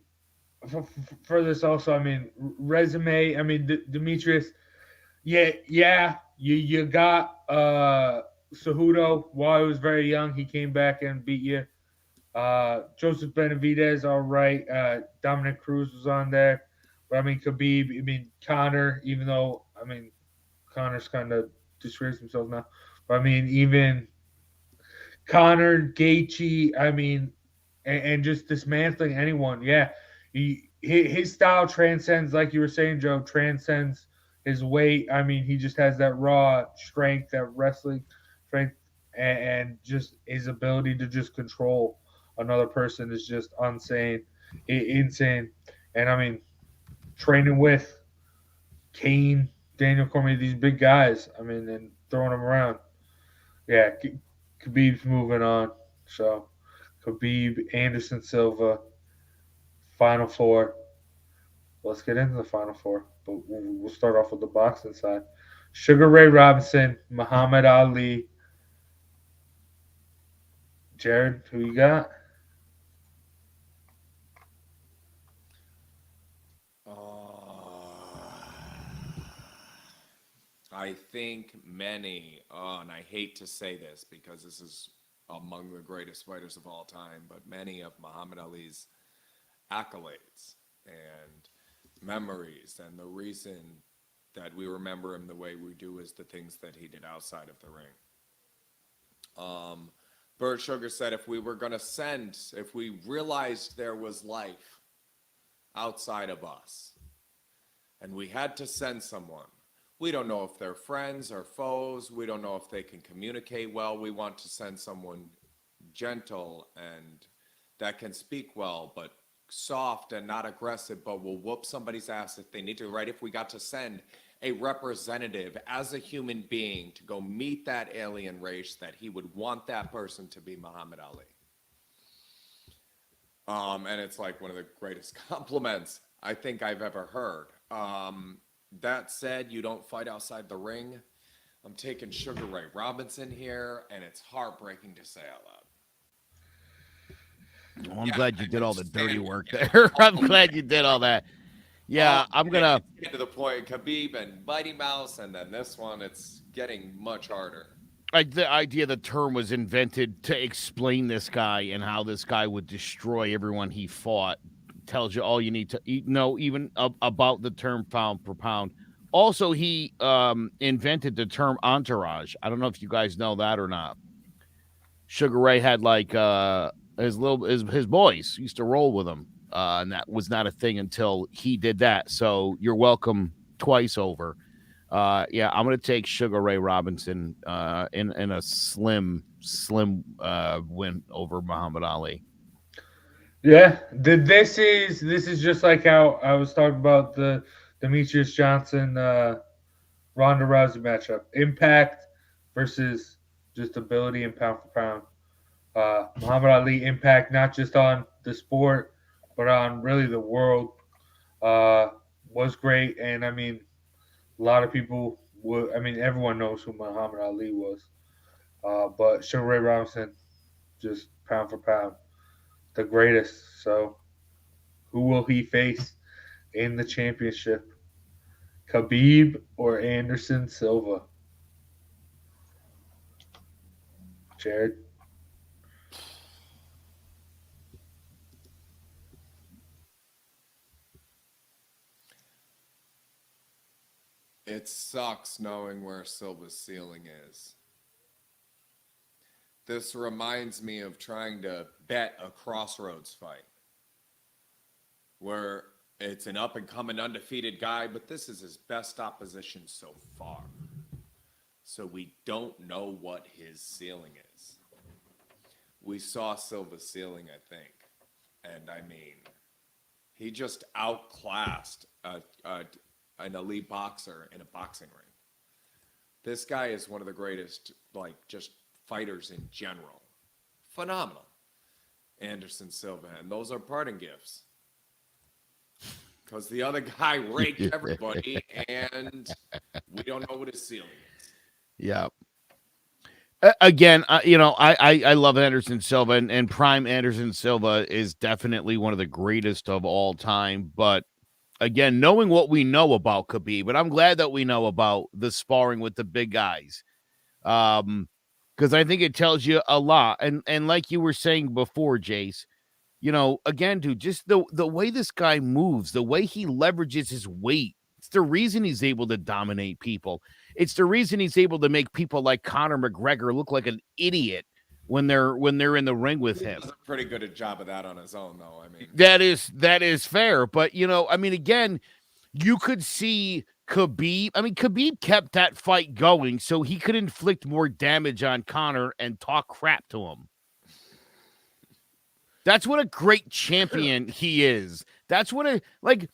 for this also, I mean, resume. I mean, Demetrius. Yeah. You got Cejudo while he was very young. He came back and beat you. Joseph Benavidez, all right. Dominic Cruz was on there. But I mean, Khabib, I mean, Connor, even though, I mean, Connor's kind of disgraced himself now. But I mean, even Connor, Gaethje, I mean, and just dismantling anyone. Yeah, his style transcends, like you were saying, Joe, transcends his weight. I mean, he just has that raw strength, that wrestling strength, and just his ability to just control another person is just insane. And I mean, training with Kane, Daniel Cormier, these big guys. I mean, and throwing them around. Yeah, Khabib's moving on. So Khabib, Anderson Silva, Final Four. Let's get into the Final Four. But we'll start off with the boxing side. Sugar Ray Robinson, Muhammad Ali. Jared, who you got? I think many, and I hate to say this because this is among the greatest fighters of all time, but many of Muhammad Ali's accolades and memories and the reason that we remember him the way we do is the things that he did outside of the ring. Bert Sugar said if we realized there was life outside of us and we had to send someone, we don't know if they're friends or foes. We don't know if they can communicate well. We want to send someone gentle and that can speak well, but soft and not aggressive, but will whoop somebody's ass if they need to, right? If we got to send a representative as a human being to go meet that alien race, that he would want that person to be Muhammad Ali. And it's like one of the greatest compliments I think I've ever heard. That said, you don't fight outside the ring. I'm taking Sugar Ray Robinson here, and it's heartbreaking to say out loud. Well, I'm glad you did all the dirty work there. I'm glad you did all that. Yeah, I'm going to get to the point. Khabib and Mighty Mouse, and then this one, it's getting much harder. The idea the term was invented to explain this guy and how this guy would destroy everyone he fought tells you all you need to know even about the term pound per pound. Also, he invented the term entourage. I don't know if you guys know that or not. Sugar Ray had like his boys used to roll with him, and that was not a thing until he did that. So you're welcome twice over. Yeah, I'm gonna take Sugar Ray Robinson in a slim win over Muhammad Ali. Yeah, this is just like how I was talking about the Demetrius Johnson Ronda Rousey matchup. Impact versus just ability and pound for pound. Muhammad Ali impact not just on the sport but on really the world was great, and I mean a lot of people would. I mean everyone knows who Muhammad Ali was, but Sugar Ray Robinson just pound for pound the greatest. So, who will he face in the championship? Khabib or Anderson Silva? Jared? It sucks knowing where Silva's ceiling is. This reminds me of trying to bet a crossroads fight where it's an up-and-coming undefeated guy, but this is his best opposition so far. So we don't know what his ceiling is. We saw Silva's ceiling, I think. And I mean, he just outclassed an elite boxer in a boxing ring. This guy is one of the greatest, like, just fighters in general. Phenomenal. Anderson Silva. And those are parting gifts. Because the other guy raked everybody, and we don't know what his ceiling is. Yeah. Again, I love Anderson Silva, and prime Anderson Silva is definitely one of the greatest of all time. But again, knowing what we know about Khabib, but I'm glad that we know about the sparring with the big guys. because I think it tells you a lot. And like you were saying before, Jace, you know, again, dude, just the way this guy moves, the way he leverages his weight, it's the reason he's able to dominate people. It's the reason he's able to make people like Conor McGregor look like an idiot when they're in the ring with him. He does a pretty good job of that on his own, though. I mean, that is fair, but you know, I mean, again, you could see Khabib. I mean, Khabib kept that fight going so he could inflict more damage on Conor and talk crap to him. That's what a great champion he is. That's what a like,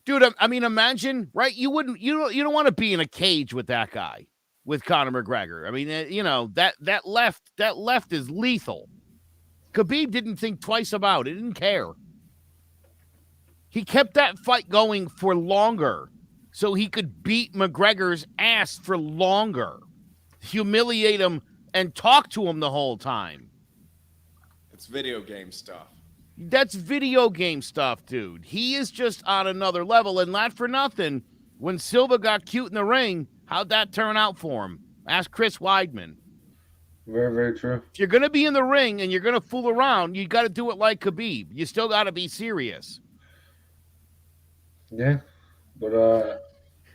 dude. I mean, imagine, right? You don't want to be in a cage with that guy, with Conor McGregor. I mean, you know, that left is lethal. Khabib didn't think twice about it. Didn't care. He kept that fight going for longer so he could beat McGregor's ass for longer, humiliate him, and talk to him the whole time. it's video game stuff. That's video game stuff, dude. He is just on another level, and not for nothing. When Silva got cute in the ring, how'd that turn out for him? Ask Chris Weidman. Very, very true. If you're going to be in the ring and you're going to fool around, you got to do it like Khabib. You still got to be serious. Yeah, but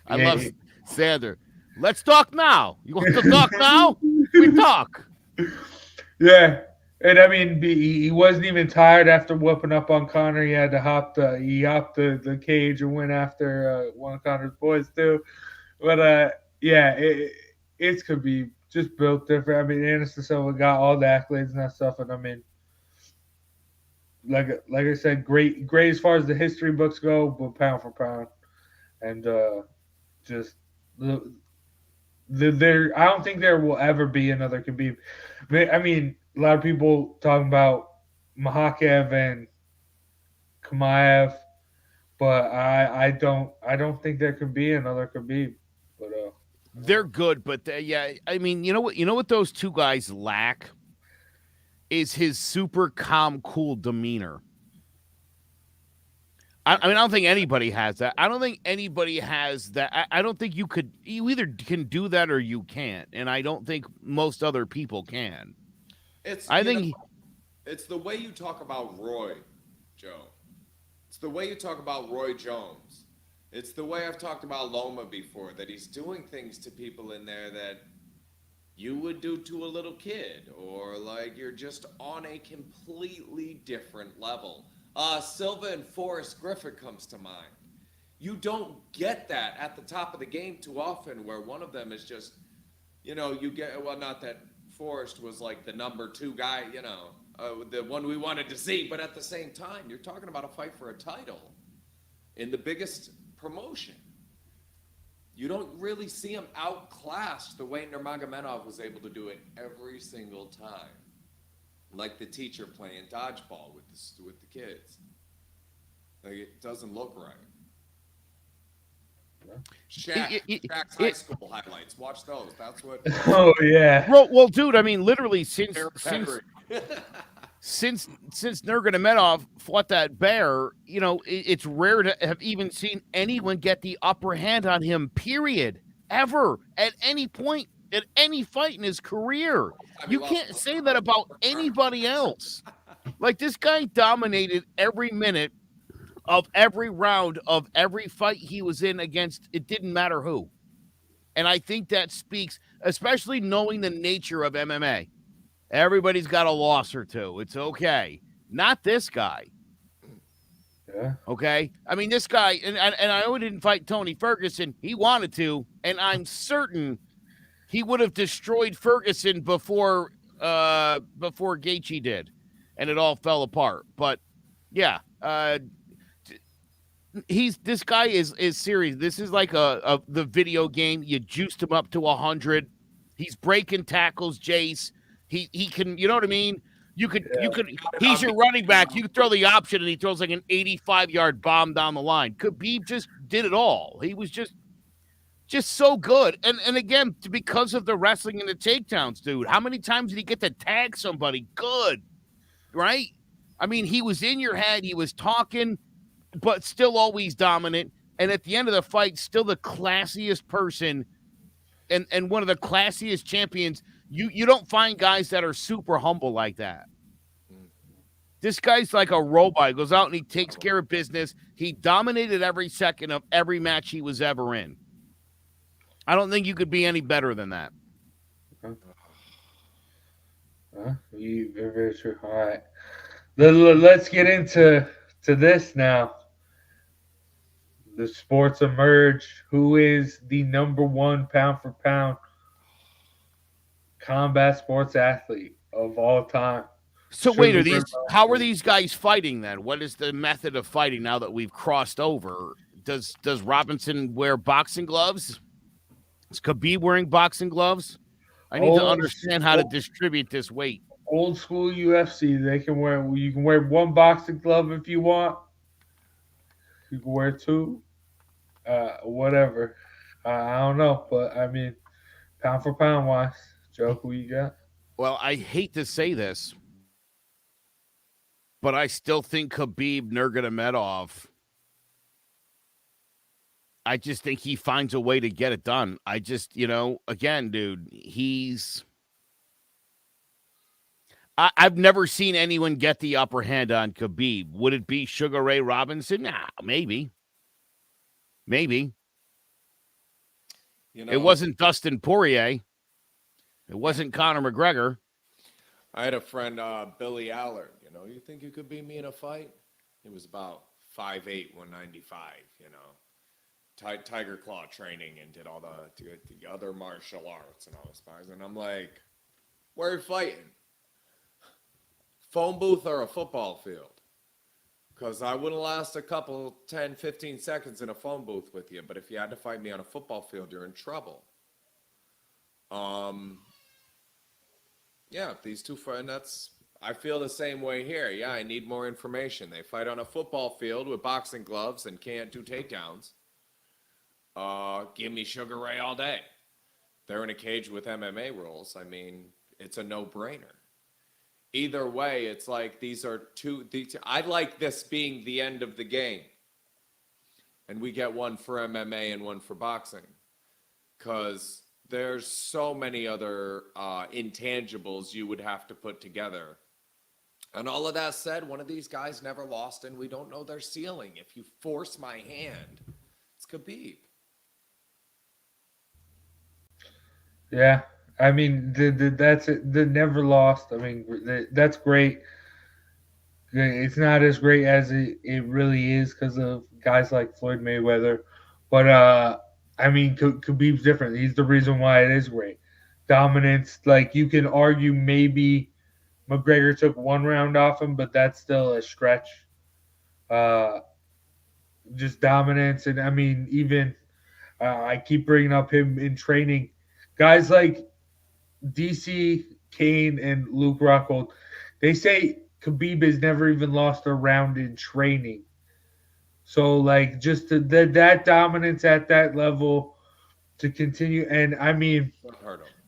I love Sander. Let's talk now. You want to talk now? We talk. Yeah, and I mean, he wasn't even tired after whooping up on Conor. He had to hop the cage and went after one of Conor's boys too. But yeah, it's could be just built different. I mean, Anderson Silva got all the accolades and that stuff, and I mean, like I said, great as far as the history books go, but pound for pound, and just there. I don't think there will ever be another Khabib. I mean, a lot of people talking about Makhachev and Chimaev, but I don't think there could be another Khabib. But they're good, but yeah, I mean, you know what those two guys lack is his super calm, cool demeanor. I mean, I don't think anybody has that. I don't think anybody has that. I don't think you either can do that or you can't, and I don't think most other people can. It's the way you talk about Roy, Joe. It's the way you talk about Roy Jones. It's the way I've talked about Loma before, that he's doing things to people in there that you would do to a little kid, or like you're just on a completely different level. Silva and Forrest Griffin comes to mind. You don't get that at the top of the game too often, where one of them is just, you get, well, not that Forrest was like the number 2 guy, the one we wanted to see, but at the same time, you're talking about a fight for a title in the biggest promotion. You don't really see him outclassed the way Nurmagomedov was able to do it every single time. Like the teacher playing dodgeball with the kids. Like, it doesn't look right. Shaq's high school highlights. Watch those. That's what. Oh yeah. Well, dude. I mean, literally since Nurmagomedov fought that bear, it's rare to have even seen anyone get the upper hand on him. Period. Ever at any point at any fight in his career. You can't say that about anybody else. Like, this guy dominated every minute of every round of every fight he was in against, it didn't matter who. And I think that speaks, especially knowing the nature of MMA. Everybody's got a loss or two. It's okay. Not this guy. Yeah. Okay? I mean, this guy, and I know he didn't fight Tony Ferguson. He wanted to, and I'm certain he would have destroyed Ferguson before Gaethje did, and it all fell apart. But yeah, this guy is serious. This is like the video game. You juiced him up to 100. He's breaking tackles, Jace. He can, you know what I mean? You could he's your running back. You throw the option and he throws like an 85-yard bomb down the line. Khabib just did it all. He was just so good. And again, because of the wrestling and the takedowns, dude, how many times did he get to tag somebody? Good. Right? I mean, he was in your head. He was talking, but still always dominant. And at the end of the fight, still the classiest person and one of the classiest champions You don't find guys that are super humble like that. This guy's like a robot. He goes out and he takes care of business. He dominated every second of every match he was ever in. I don't think you could be any better than that. Very, very true. All right. Let's get into this now. The sports emerge. Who is the number one pound for pound combat sports athlete of all time? So wait, how are these guys fighting then? What is the method of fighting now that we've crossed over? Does Robinson wear boxing gloves? Is Khabib wearing boxing gloves? I need to understand how to distribute this weight. Old school UFC, you can wear one boxing glove if you want. You can wear two. Whatever. I don't know, but I mean, pound for pound wise, Joe, who you got? Well, I hate to say this, but I still think Khabib Nurmagomedov. I just think he finds a way to get it done. I just, again, dude, I've never seen anyone get the upper hand on Khabib. Would it be Sugar Ray Robinson? Nah, maybe. Maybe. It wasn't Dustin Poirier. It wasn't Conor McGregor. I had a friend, Billy Allard. You think you could beat me in a fight? He was about 5'8", 195, Tiger Claw training and did all the other martial arts and all this. And I'm like, where are you fighting? Phone booth or a football field? Because I wouldn't last a couple, 10, 15 seconds in a phone booth with you. But if you had to fight me on a football field, you're in trouble. Yeah, these two friends, I feel the same way here. Yeah, I need more information. They fight on a football field with boxing gloves and can't do takedowns. Give me Sugar Ray all day. They're in a cage with MMA rules. I mean, it's a no-brainer. Either way, it's like I like this being the end of the game. And we get one for MMA and one for boxing. Because there's so many other intangibles you would have to put together. And all of that said, one of these guys never lost, and we don't know their ceiling. If you force my hand, it's Khabib. Yeah, I mean, that's the never lost. I mean, that's great. It's not as great as it really is because of guys like Floyd Mayweather. But, I mean, Khabib's different. He's the reason why it is great. Dominance, like you can argue maybe McGregor took one round off him, but that's still a stretch. Just dominance. And, I mean, even I keep bringing up him in training. Guys like DC, Kane, and Luke Rockhold, they say Khabib has never even lost a round in training. So, like, just that dominance at that level to continue. And, I mean,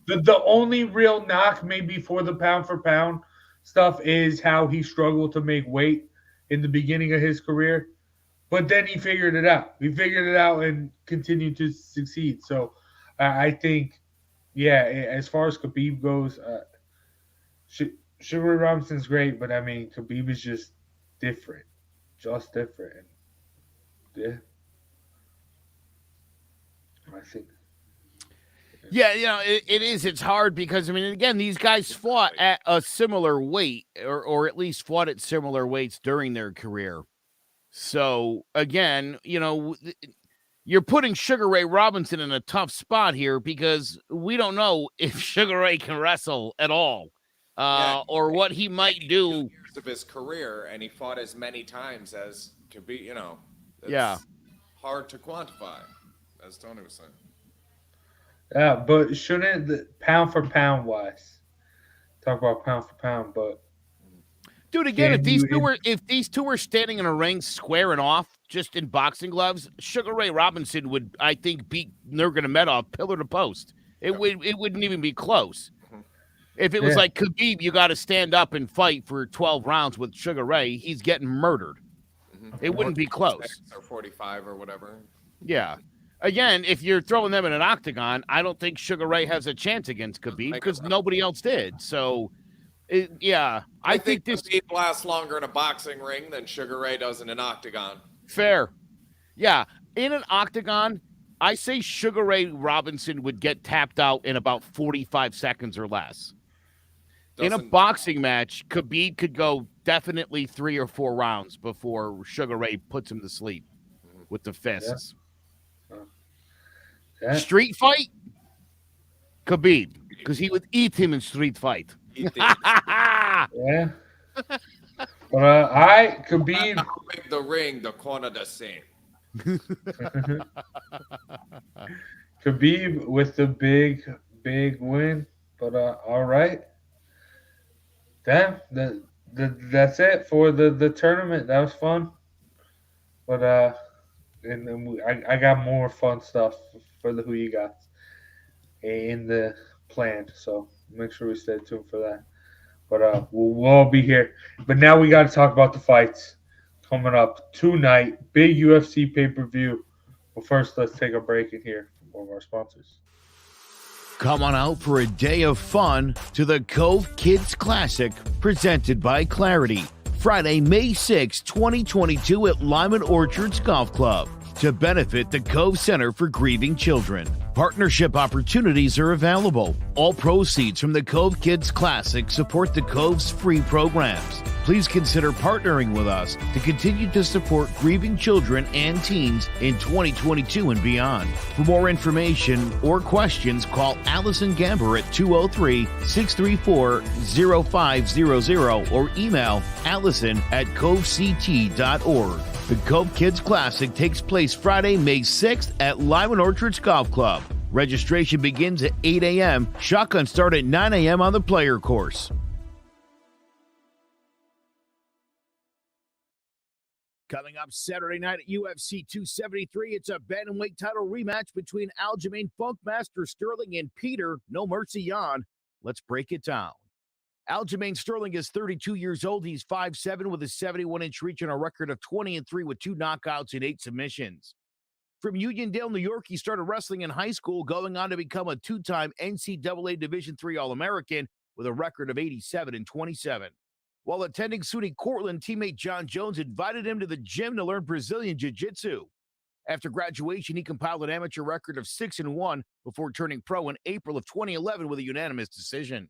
the only real knock maybe for the pound-for-pound stuff is how he struggled to make weight in the beginning of his career. But then he figured it out. He figured it out and continued to succeed. So, I think, yeah, as far as Khabib goes, Sugar Ray Robinson's great, but I mean, Khabib is just different. Just different. Yeah. I think. Yeah, it is. It's hard because, I mean, again, these guys fought at a similar weight or at least fought at similar weights during their career. So, again, you're putting Sugar Ray Robinson in a tough spot here because we don't know if Sugar Ray can wrestle at all or what he might do. Years of his career, and he fought as many times as could be, it's hard to quantify, as Tony was saying. Yeah, but shouldn't the pound for pound wise talk about pound for pound? But dude, again, if these two were standing in a ring squaring off just in boxing gloves, Sugar Ray Robinson would, I think, beat Nurmagomedov pillar to post. It wouldn't even be close. If it was like Khabib, you got to stand up and fight for 12 rounds with Sugar Ray. He's getting murdered. It wouldn't be close. Or 45 or whatever. Yeah. Again, if you're throwing them in an octagon, I don't think Sugar Ray has a chance against Khabib because nobody else did. So, I think this Khabib lasts longer in a boxing ring than Sugar Ray does in an octagon. fair. Yeah, in an octagon, I say Sugar Ray Robinson would get tapped out in about 45 seconds or less. In a boxing match, Khabib could go definitely 3 or 4 rounds before Sugar Ray puts him to sleep with the fists. Yeah. Street fight, Khabib, because he would eat him in street fight. Yeah. But Khabib, the ring, the corner, the same. Khabib with the big win. But all right. Damn, that's it for the tournament. That was fun. But and then I got more fun stuff for the Who You Got in the planned. So make sure we stay tuned for that. But we'll all be here. But now we got to talk about the fights coming up tonight. Big UFC pay-per-view. But first, let's take a break and hear from one of our sponsors. Come on out for a day of fun to the Cove Kids Classic, presented by Clarity. Friday, May 6, 2022 at Lyman Orchards Golf Club to benefit the Cove Center for Grieving Children. Partnership opportunities are available. All proceeds from the Cove Kids Classic support the Cove's free programs. Please consider partnering with us to continue to support grieving children and teens in 2022 and beyond. For more information or questions, call Allison Gamber at 203-634-0500 or email allison@covect.org. The Cove Kids Classic takes place Friday, May 6th at Lyman Orchards Golf Club. Registration begins at 8 a.m. Shotgun start at 9 a.m. on the player course. Coming up Saturday night at UFC 273, it's a bantamweight title rematch between Aljamain Funkmaster Sterling and Peter No Mercy Yan. Let's break it down. Aljamain Sterling is 32 years old. He's 5'7" with a 71-inch reach and a record of 20-3 with 2 knockouts and 8 submissions. From Uniondale, New York, he started wrestling in high school, going on to become a 2-time NCAA Division III All-American with a record of 87-27. While attending SUNY Cortland, teammate John Jones invited him to the gym to learn Brazilian Jiu-Jitsu. After graduation, he compiled an amateur record of 6-1 before turning pro in April of 2011 with a unanimous decision.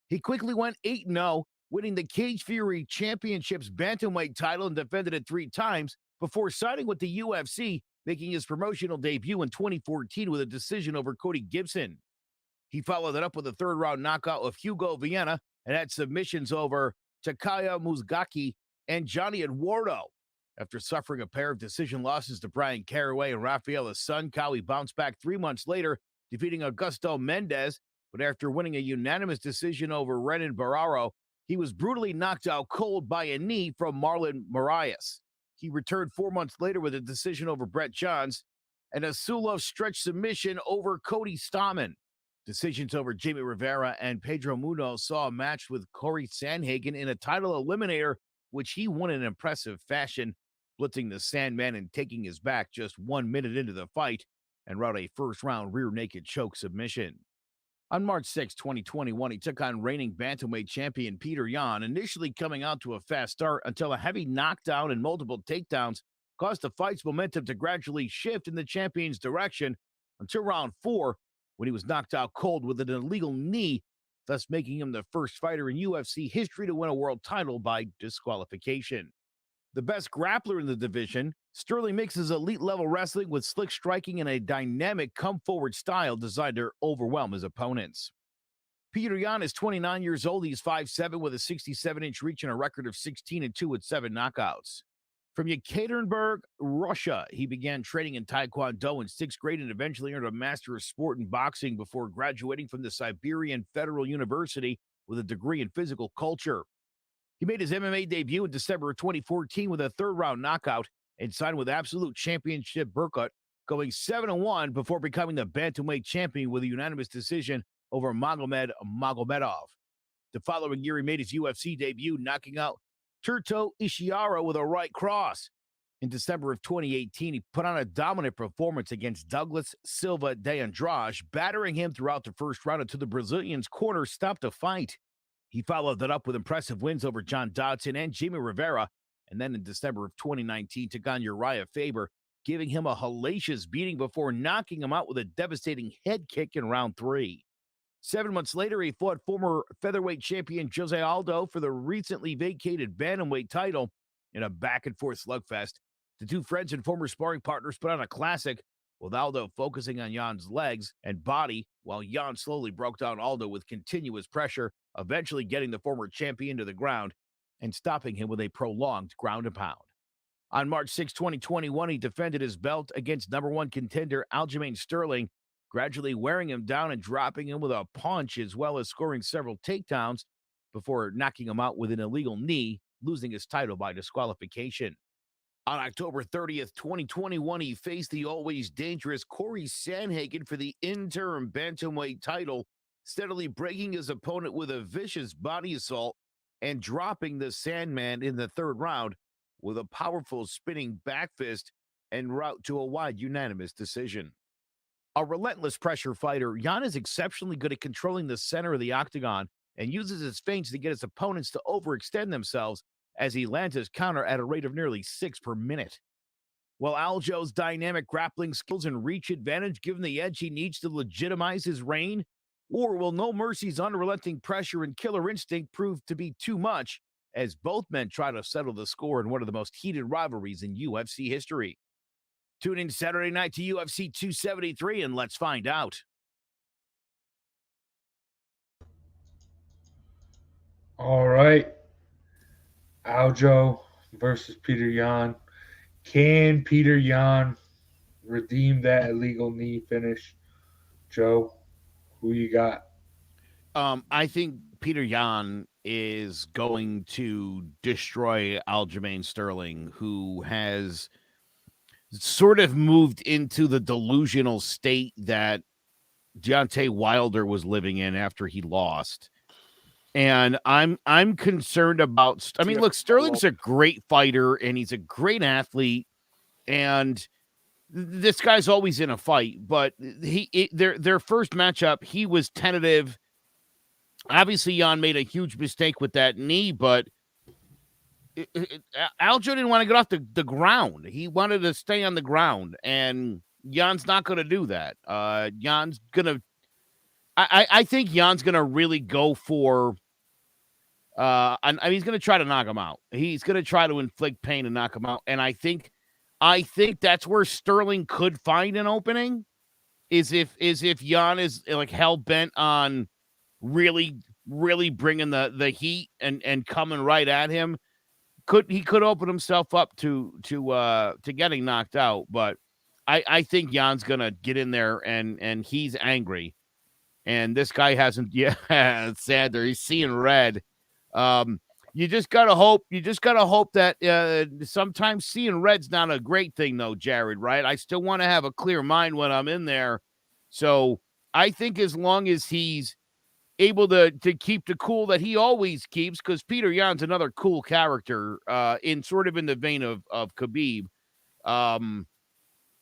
He quickly went 8-0, winning the Cage Fury Championships bantamweight title and defended it 3 times before signing with the UFC, making his promotional debut in 2014 with a decision over Cody Gibson. He followed it up with a 3rd-round knockout of Hugo Viana and had submissions over Takaya Muzgaki and Johnny Eduardo. After suffering a pair of decision losses to Brian Caraway and Rafael Asuncao, he bounced back 3 months later, defeating Augusto Mendez. But after winning a unanimous decision over Renan Barraro, he was brutally knocked out cold by a knee from Marlon Moraes. He returned 4 months later with a decision over Brett Johns and a Sulov stretch submission over Cody Stamann. Decisions over Jamie Rivera and Pedro Munoz saw a match with Corey Sandhagen in a title eliminator, which he won in impressive fashion, blitzing the Sandman and taking his back just 1 minute into the fight and route a first-round rear naked choke submission. On March 6, 2021, he took on reigning bantamweight champion Peter Yan, initially coming out to a fast start until a heavy knockdown and multiple takedowns caused the fight's momentum to gradually shift in the champion's direction until round 4, when he was knocked out cold with an illegal knee, thus making him the first fighter in UFC history to win a world title by disqualification. The best grappler in the division, Sterling mixes elite-level wrestling with slick striking and a dynamic come-forward style designed to overwhelm his opponents. Peter Yan is 29 years old. He's 5'7" with a 67-inch reach and a record of 16-2 with 7 knockouts. From Yekaterinburg, Russia, he began training in Taekwondo in 6th grade and eventually earned a Master of Sport in Boxing before graduating from the Siberian Federal University with a degree in physical culture. He made his MMA debut in December of 2014 with a 3rd-round knockout and signed with Absolute Championship Berkut, going 7-1 before becoming the bantamweight champion with a unanimous decision over Magomed Magomedov. The following year, he made his UFC debut, knocking out Turto Ishiara with a right cross. In December of 2018, he put on a dominant performance against Douglas Silva de Andrade, battering him throughout the first round until the Brazilian's corner stopped the fight. He followed that up with impressive wins over John Dodson and Jimmy Rivera, and then in December of 2019 took on Uriah Faber, giving him a hellacious beating before knocking him out with a devastating head kick in round 3. 7 months later, he fought former featherweight champion Jose Aldo for the recently vacated bantamweight title in a back-and-forth slugfest. The two friends and former sparring partners put on a classic, with Aldo focusing on Jan's legs and body, while Jan slowly broke down Aldo with continuous pressure, eventually getting the former champion to the ground and stopping him with a prolonged ground and pound. On March 6, 2021, he defended his belt against number 1 contender Aljamain Sterling, gradually wearing him down and dropping him with a punch, as well as scoring several takedowns before knocking him out with an illegal knee, losing his title by disqualification. On October 30th, 2021, he faced the always dangerous Corey Sandhagen for the interim bantamweight title, steadily breaking his opponent with a vicious body assault and dropping the Sandman in the third round with a powerful spinning back fist en route to a wide unanimous decision. A relentless pressure fighter, Jan is exceptionally good at controlling the center of the octagon and uses his feints to get his opponents to overextend themselves as he lands his counter at a rate of nearly 6 per minute. Will Aljo's dynamic grappling skills and reach advantage give him the edge he needs to legitimize his reign? Or will No Mercy's unrelenting pressure and killer instinct prove to be too much as both men try to settle the score in one of the most heated rivalries in UFC history? Tune in Saturday night to UFC 273 and let's find out. All right. Aljo versus Peter Yan. Can Peter Yan redeem that illegal knee finish? Joe, who you got? I think Peter Yan is going to destroy Aljamain Sterling, who has sort of moved into the delusional state that Deontay Wilder was living in after he lost. And I'm concerned about, I mean, look, Sterling's a great fighter and he's a great athlete, and this guy's always in a fight, but their first matchup, he was tentative. Obviously, Jan made a huge mistake with that knee, but Aljo didn't want to get off the ground. He wanted to stay on the ground, and Jan's not going to do that. Jan's going to, I think Jan's going to really go for, and he's going to try to knock him out. He's going to try to inflict pain and knock him out. And I think that's where Sterling could find an opening, is if Jan is like hell bent on really bringing the heat and coming right at him. He could open himself up to getting knocked out, but I think Jan's gonna get in there and he's angry, and this guy hasn't. Yeah, it's sad there. He's seeing red. You just gotta hope that sometimes seeing red's not a great thing, though, Jared. Right? I still want to have a clear mind when I'm in there, so I think as long as he's able to keep the cool that he always keeps, because Peter Yan's another cool character, in the vein of Khabib.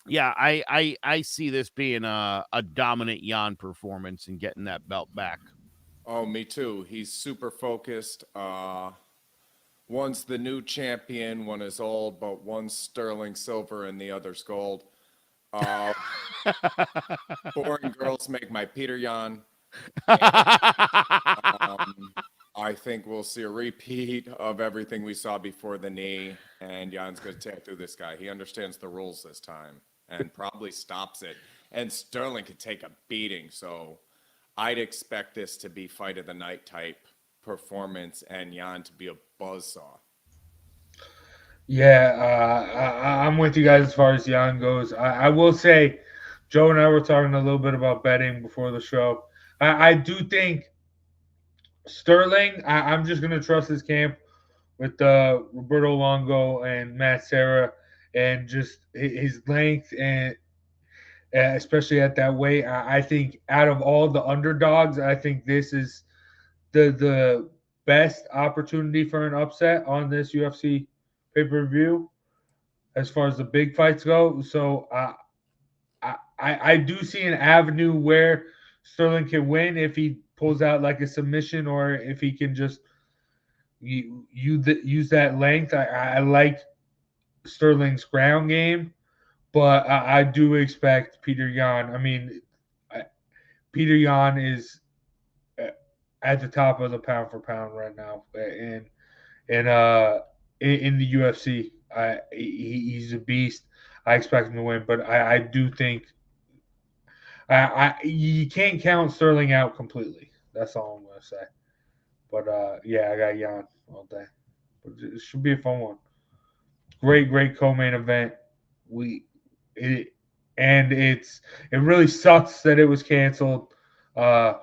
Yeah, I see this being a dominant Yan performance and getting that belt back. Oh, me too. He's super focused. One's the new champion, one is old, but one's sterling silver and the other's gold. Boring girls make my Peter Yan. I think we'll see a repeat of everything we saw before the knee, and Jan's going to take through this guy. He understands the rules this time and probably stops it. And Sterling could take a beating, so I'd expect this to be fight of the night type performance and Jan to be a buzzsaw. Yeah, I'm with you guys as far as Jan goes. I will say, Joe and I were talking a little bit about betting before the show. I do think Sterling, I'm just going to trust his camp with Roberto Longo and Matt Serra, and just his length, and especially at that weight. I think out of all the underdogs, I think this is the best opportunity for an upset on this UFC pay-per-view. as far as the big fights go. So I do see an avenue where Sterling can win if he pulls out like a submission or if he can just use that length. I like Sterling's ground game, but I do expect Peter Yan. I mean, Peter Yan is at the top of the pound for pound right now, and in the UFC. He's a beast. I expect him to win, but I do think you can't count Sterling out completely. That's all I'm gonna say. But yeah, I got Jan all day. But it should be a fun one. Great co-main event. It really sucks that it was canceled or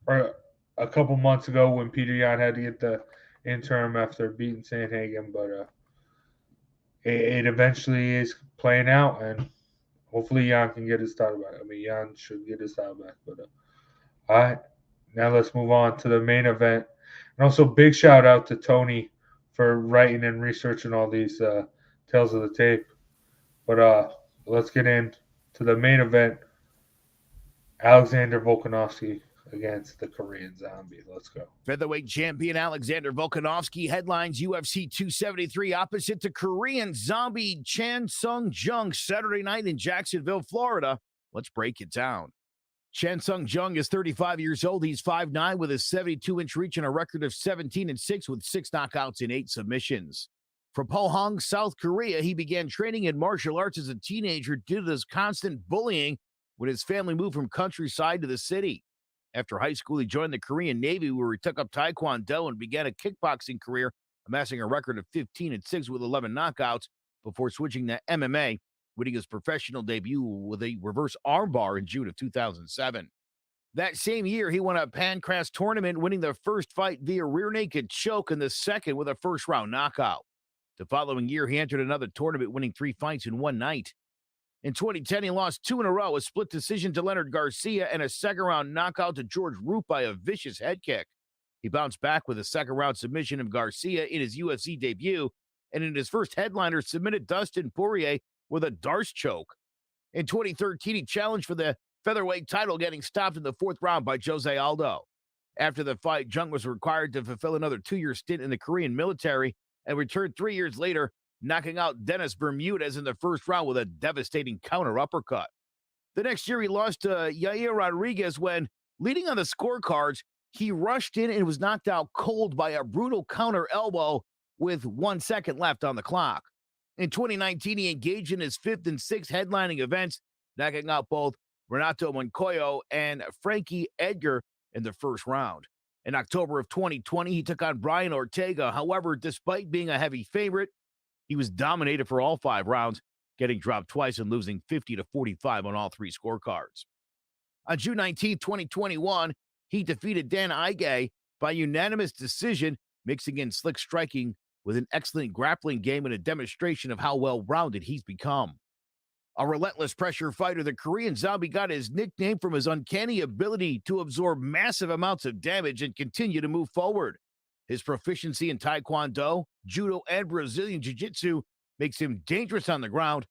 a couple months ago when Peter Yan had to get the interim after beating Sandhagen, but it eventually is playing out, and hopefully Jan can get his title back. I mean, Jan should get his title back. But all right, now let's move on to the main event. And also, big shout out to Tony for writing and researching all these tales of the tape. But let's get into the main event. Alexander Volkanovski against the Korean Zombie. Let's go. Featherweight champion Alexander Volkanovski headlines UFC 273 opposite the Korean Zombie Chan Sung Jung Saturday night in Jacksonville, Florida. Let's break it down. Chan Sung Jung is 35 years old. He's 5'9" with a 72-inch reach and a record of 17-6 with 6 knockouts and 8 submissions. From Pohang, South Korea, he began training in martial arts as a teenager due to his constant bullying when his family moved from countryside to the city. After high school, he joined the Korean Navy, where he took up Taekwondo and began a kickboxing career, amassing a record of 15-6 with 11 knockouts before switching to MMA, winning his professional debut with a reverse armbar in June of 2007. That same year, he won a Pancras tournament, winning the first fight via rear naked choke and the second with a first-round knockout. The following year, he entered another tournament, winning 3 fights in one night. In 2010, he lost 2 in a row, a split decision to Leonard Garcia and a second-round knockout to George Roop by a vicious head kick. He bounced back with a second-round submission of Garcia in his UFC debut, and in his first headliner, submitted Dustin Poirier with a Darce choke. In 2013, he challenged for the featherweight title, getting stopped in the 4th round by Jose Aldo. After the fight, Jung was required to fulfill another 2-year stint in the Korean military and returned 3 years later, knocking out Dennis Bermudez in the first round with a devastating counter uppercut. The next year, he lost to Yair Rodriguez when, leading on the scorecards, he rushed in and was knocked out cold by a brutal counter elbow with 1 second left on the clock. In 2019, he engaged in his 5th and 6th headlining events, knocking out both Renato Moncoyo and Frankie Edgar in the first round. In October of 2020, he took on Brian Ortega. However, despite being a heavy favorite, he was dominated for all 5 rounds, getting dropped twice and losing 50-45 on all 3 scorecards. On June 19, 2021, he defeated Dan Ige by unanimous decision, mixing in slick striking with an excellent grappling game and a demonstration of how well-rounded he's become. A relentless pressure fighter, the Korean Zombie got his nickname from his uncanny ability to absorb massive amounts of damage and continue to move forward. His proficiency in Taekwondo, Judo, and Brazilian Jiu-Jitsu makes him dangerous on the ground,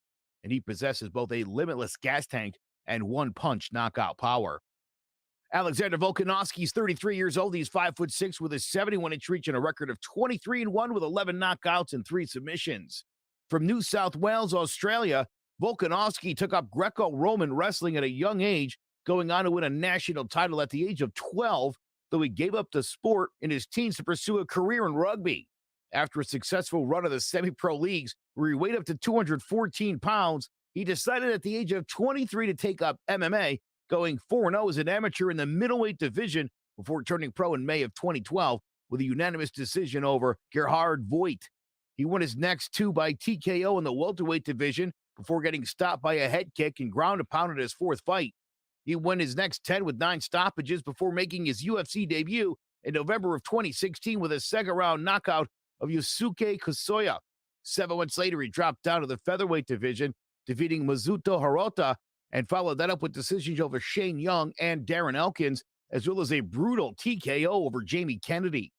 and he possesses both a limitless gas tank and one-punch knockout power. Alexander Volkanovski is 33 years old. He's 5'6" with a 71-inch reach and a record of 23-1 with 11 knockouts and 3 submissions. From New South Wales, Australia, Volkanovski took up Greco-Roman wrestling at a young age, going on to win a national title at the age of 12, though he gave up the sport in his teens to pursue a career in rugby. After a successful run of the semi-pro leagues, where he weighed up to 214 pounds, he decided at the age of 23 to take up MMA, going 4-0 as an amateur in the middleweight division before turning pro in May of 2012 with a unanimous decision over Gerhard Voigt. He won his next 2 by TKO in the welterweight division before getting stopped by a head kick and ground and pound in his 4th fight. He won his next 10 with 9 stoppages before making his UFC debut in November of 2016 with a second-round knockout of Yusuke Kusoya. 7 months later, he dropped down to the featherweight division, defeating Mizuto Hirota, and followed that up with decisions over Shane Young and Darren Elkins, as well as a brutal TKO over Jamie Kennedy.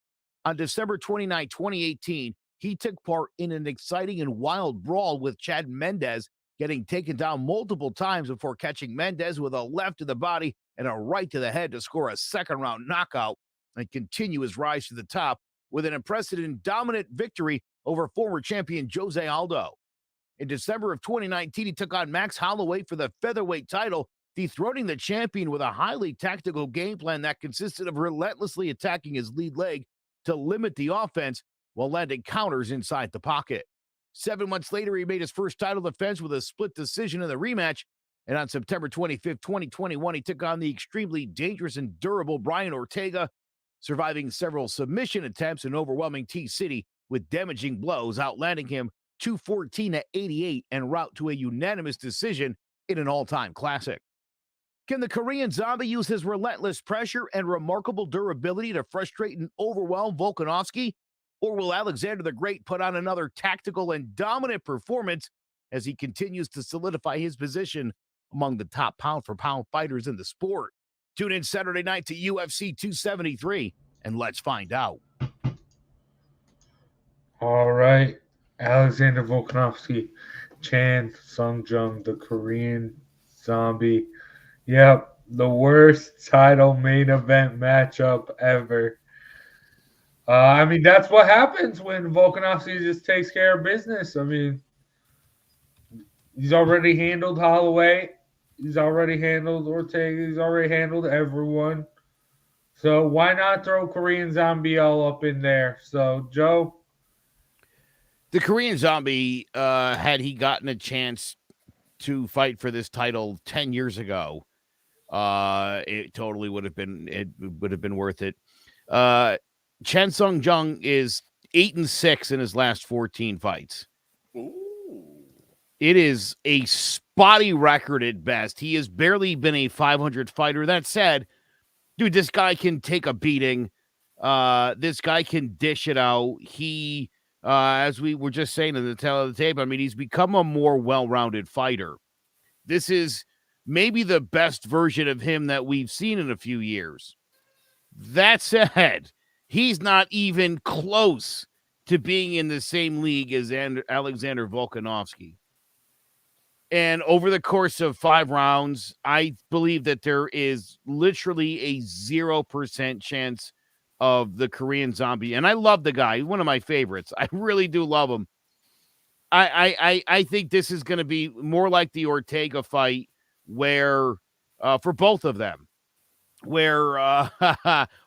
On December 29, 2018, he took part in an exciting and wild brawl with Chad Mendes, getting taken down multiple times before catching Mendes with a left to the body and a right to the head to score a second-round knockout and continue his rise to the top with an impressive and dominant victory over former champion Jose Aldo. In December of 2019, he took on Max Holloway for the featherweight title, dethroning the champion with a highly tactical game plan that consisted of relentlessly attacking his lead leg to limit the offense while landing counters inside the pocket. 7 months later, he made his first title defense with a split decision in the rematch, and on September 25th, 2021, he took on the extremely dangerous and durable Brian Ortega, surviving several submission attempts and overwhelming T-City with damaging blows, outlanding him 214-88 en route to a unanimous decision in an all-time classic. Can the Korean Zombie use his relentless pressure and remarkable durability to frustrate and overwhelm Volkanovski? Or will Alexander the Great put on another tactical and dominant performance as he continues to solidify his position among the top pound-for-pound fighters in the sport? Tune in Saturday night to UFC 273, and let's find out. All right. Alexander Volkanovski, Chan Sung-jung, the Korean Zombie. Yep, the worst title main event matchup ever. I mean, that's what happens when Volkanovski just takes care of business. I mean, he's already handled Holloway. He's already handled Ortega. He's already handled everyone. So why not throw Korean Zombie all up in there? So, Joe? The Korean Zombie, had he gotten a chance to fight for this title 10 years ago, it totally would have been worth it. Chan Sung-jung is 8-6 in his last 14 fights. Ooh. It is a spotty record at best. He has barely been a 500 fighter. That said, dude, this guy can take a beating. This guy can dish it out. He, as we were just saying in the tail of the tape, I mean, he's become a more well-rounded fighter. This is maybe the best version of him that we've seen in a few years. That said, he's not even close to being in the same league as Alexander Volkanovski. And over the course of 5 rounds, I believe that there is literally a 0% chance of the Korean Zombie. And I love the guy. He's one of my favorites. I really do love him. I think this is going to be more like the Ortega fight where, for both of them, where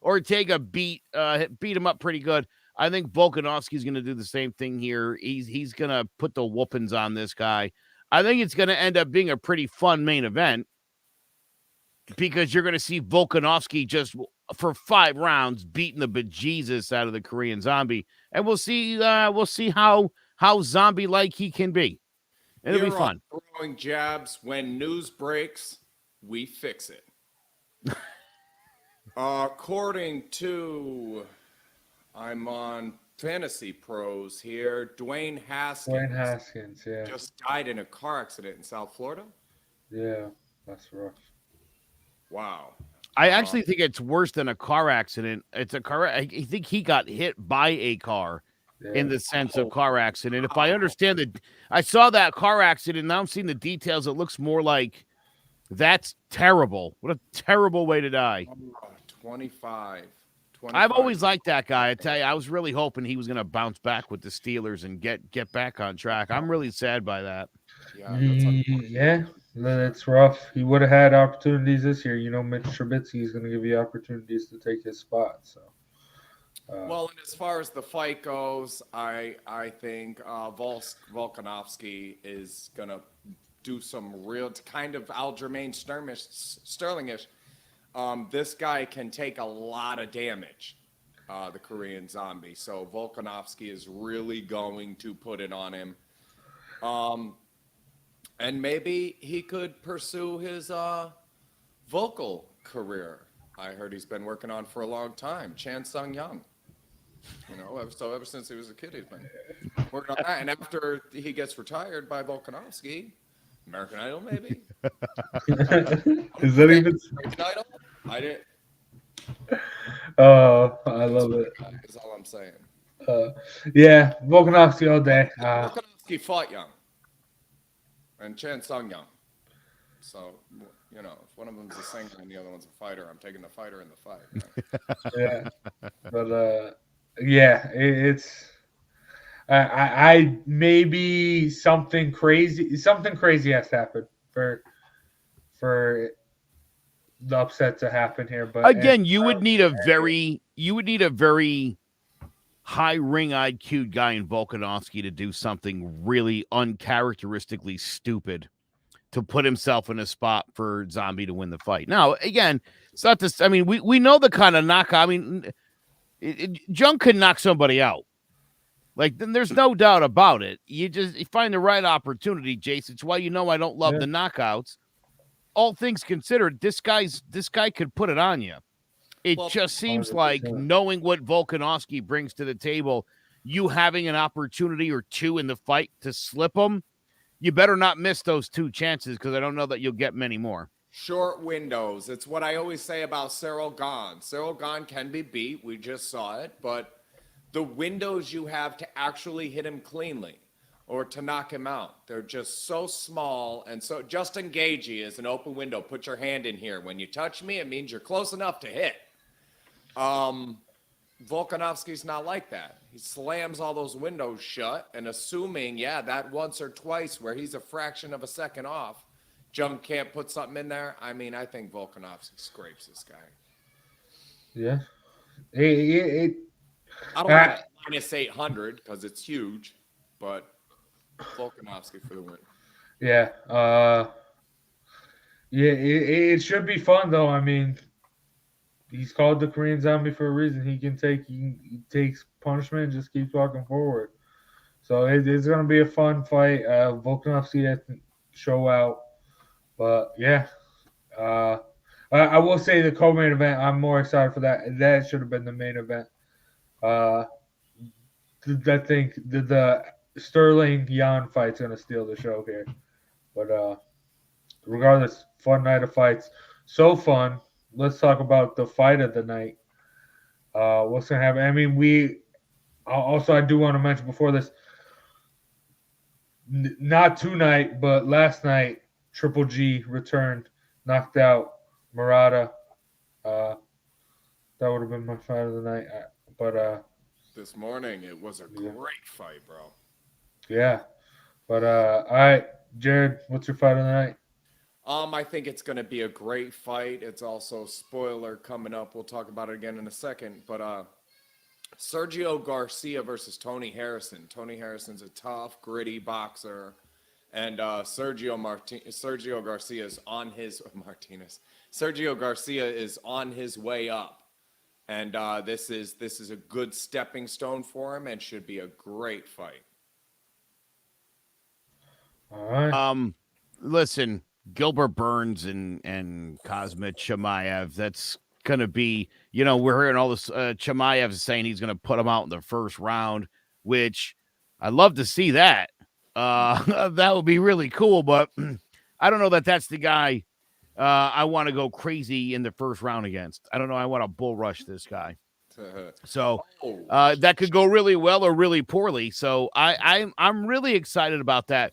Ortega beat him up pretty good. I think Volkanovski's going to do the same thing here. He's going to put the whoopings on this guy. I think it's going to end up being a pretty fun main event because you're going to see Volkanovski just for 5 rounds beating the bejesus out of the Korean Zombie, and we'll see how zombie-like he can be. It'll be fun. Throwing jabs when news breaks, we fix it. According to, I'm on Fantasy Pros here, Dwayne Haskins. Yeah. Just died in a car accident in South Florida. Yeah, that's rough. Wow. I actually think it's worse than a car accident. It's a car. I think he got hit by a car in the sense of car accident. If I understand it, I saw that car accident. Now I'm seeing the details. It looks more like that's terrible. What a terrible way to die. 25. I've always liked that guy. I tell you, I was really hoping he was going to bounce back with the Steelers and get back on track. I'm really sad by that. Yeah, that's rough. He would have had opportunities this year. You know, Mitch Trubisky is going to give you opportunities to take his spot. So, well, and as far as the fight goes, I think Volkanovski is going to do some real kind of Aljamain Sterling-ish. This guy can take a lot of damage, the Korean Zombie. So Volkanovski is really going to put it on him. And maybe he could pursue his vocal career. I heard he's been working on for a long time. Chan Sung-jung. You know, ever since he was a kid, he's been working on that. And after he gets retired by Volkanovski, American Idol, maybe. Is that even American Idol? I didn't. Oh, I love it. That's all I'm saying. Yeah, Volkanovski all day. Volkanovski fought young, and Chan Sung young. So, you know, if one of them's a singer and the other one's a fighter, I'm taking the fighter in the fight. Right? Yeah, but yeah, it's I maybe something crazy has to happen for the upset to happen here. But Again, you would need a very high ring IQ guy in Volkanovski to do something really uncharacteristically stupid to put himself in a spot for Zombie to win the fight. Now, again, it's not this. I mean, we know the kind of knockout. I mean, Jung can knock somebody out. Like, then there's no doubt about it. You find the right opportunity, Jace. It's why I don't love the knockouts. All things considered, this guy could put it on you. It just seems 100%. like, knowing what Volkanovski brings to the table, you having an opportunity or two in the fight to slip him, you better not miss those two chances, because I don't know that you'll get many more. Short windows. It's what I always say about Cyril Gane. Cyril Gane can be beat. We just saw it. But the windows you have to actually hit him cleanly or to knock him out, they're just so small. And so Justin Gaethje is an open window. Put your hand in here. When you touch me, it means you're close enough to hit. Volkanovski's not like that. He slams all those windows shut, and assuming, that once or twice where he's a fraction of a second off, Jung can't put something in there. I mean, I think Volkanovski scrapes this guy. Yeah. I don't like minus 800 because it's huge, but Volkanovski for the win. Yeah. It should be fun, though. I mean, he's called the Korean Zombie for a reason. He takes punishment and just keeps walking forward. So it's going to be a fun fight. Volkanovski has to show out. But, yeah. I will say the co-main event, I'm more excited for that. That should have been the main event. I think the Sterling Yan fight's going to steal the show here. But regardless, fun night of fights. So fun. Let's talk about the fight of the night. What's going to happen? I mean, I do want to mention before this, not tonight, but last night, Triple G returned, knocked out Murata. That would have been my fight of the night. But this morning, it was a great fight, bro. Yeah. But all right, Jared, what's your fight of the night? I think it's going to be a great fight. It's also spoiler coming up. We'll talk about it again in a second. But Sergio Garcia versus Tony Harrison. Tony Harrison's a tough, gritty boxer, and Sergio Garcia is on his Sergio Garcia is on his way up, and this is a good stepping stone for him and should be a great fight. All right. Listen, Gilbert Burns and Kazmat Chimaev, that's going to be, we're hearing all this. Chimaev is saying he's going to put him out in the first round, which I'd love to see that. That would be really cool, but I don't know that that's the guy I want to go crazy in the first round against. I don't know. I want to bull rush this guy. So that could go really well or really poorly. So I'm really excited about that.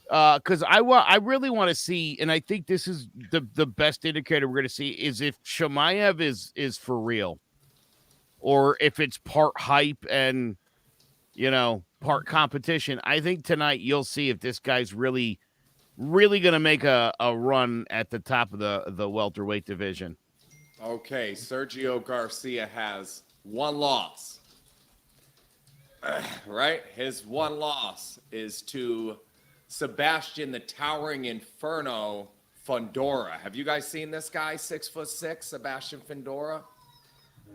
Because I really want to see, and I think this is the best indicator we're going to see, is if Chimaev is for real, or if it's part hype and part competition. I think tonight you'll see if this guy's really going to make a run at the top of the welterweight division. Okay, Sergio Garcia has one loss, right? His one loss is to Sebastian the Towering Inferno Fundora. Have you guys seen this guy? 6'6", Sebastian Fundora?